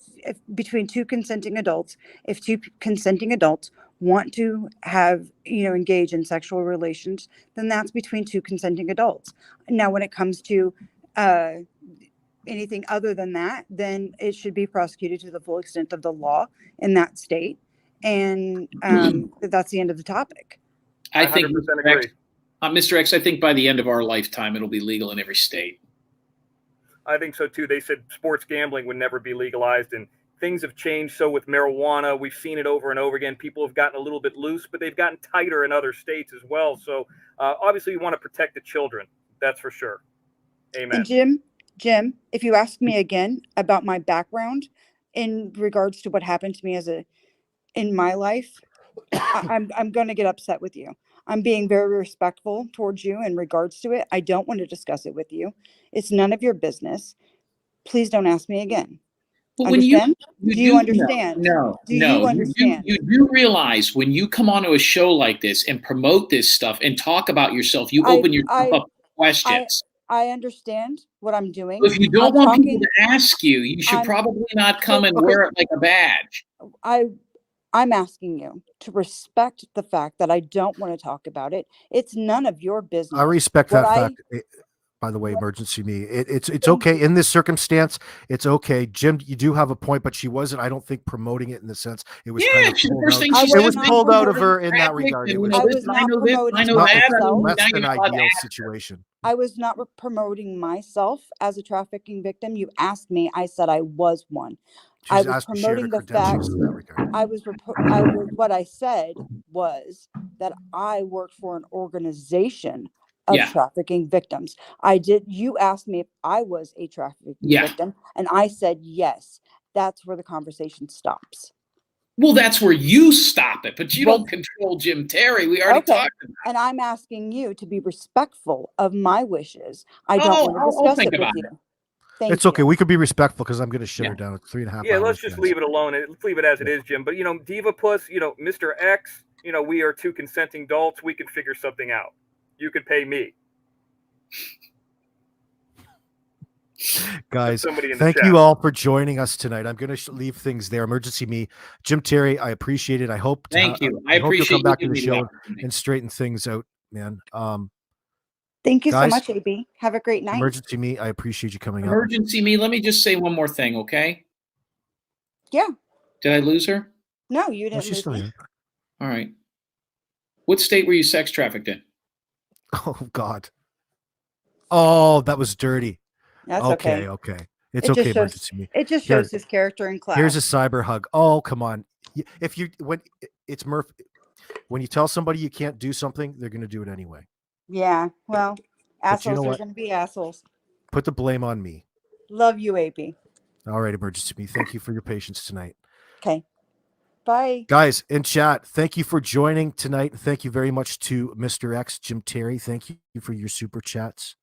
between two consenting adults, if two consenting adults want to have, engage in sexual relations, then that's between two consenting adults. Now, when it comes to anything other than that, then it should be prosecuted to the full extent of the law in that state. And that's the end of the topic. I think, Mr. X, I think by the end of our lifetime, it'll be legal in every state. I think so, too. They said sports gambling would never be legalized, and things have changed. So with marijuana, we've seen it over and over again. People have gotten a little bit loose, but they've gotten tighter in other states as well. So obviously, we want to protect the children. That's for sure. Amen. And Jim, if you ask me again about my background in regards to what happened to me in my life, I'm going to get upset with you. I'm being very respectful towards you in regards to it. I don't want to discuss it with you. It's none of your business. Please don't ask me again. Well, when you do you understand? No. You understand? You do realize when you come onto a show like this and promote this stuff and talk about yourself, you open yourself up to questions. I understand what I'm doing. If you don't want people to ask you, you should probably not come and wear it like a badge. I'm asking you to respect the fact that I don't want to talk about it. It's none of your business. I respect that fact. By the way, Emergency Me, it's okay in this circumstance. It's okay, Jim. You do have a point, but she wasn't. I don't think promoting it in the sense it was. Yeah, it was pulled out of her in that regard. It was not promoting less than ideal situation. I was not promoting myself as a trafficking victim. You asked me. I said I was one. I was promoting the fact. What I said was that I worked for an organization of trafficking victims. You asked me if I was a trafficking victim, and I said yes. That's where the conversation stops. Well, that's where you stop it, but you don't control Jim Terry. We already talked about it. And I'm asking you to be respectful of my wishes. I don't want to discuss it with you. It's okay. We could be respectful because I'm going to shut her down. It's 3.5 hours. Yeah, let's just leave it alone. Let's leave it as it is, Jim. But, Diva Puss, Mr. X, we are two consenting adults. We can figure something out. You could pay me. Guys, thank you all for joining us tonight. I'm going to leave things there. Emergency Me, Jim Terry, I appreciate it. I hope thank you. I hope you'll come back to the show and straighten things out, man. Thank you so much, AB. Have a great night. Emergency Me, I appreciate you coming up. Emergency Me, let me just say one more thing, okay? Yeah. Did I lose her? No, you didn't. She's still here. All right. What state were you sex trafficked in? Oh, God. Oh, that was dirty. That's okay. It's okay, emergency me. It just shows his character in class. Here's a cyber hug. Oh, come on. If you when it's Murph, when you tell somebody you can't do something, they're going to do it anyway. Yeah, well, assholes you know are going to be assholes. Put the blame on me. Love you, AB. All right, emergency me. Thank you for your patience tonight. Okay. Bye. Guys in chat, thank you for joining tonight. Thank you very much to Mr. X, Jim Terry. Thank you for your super chats.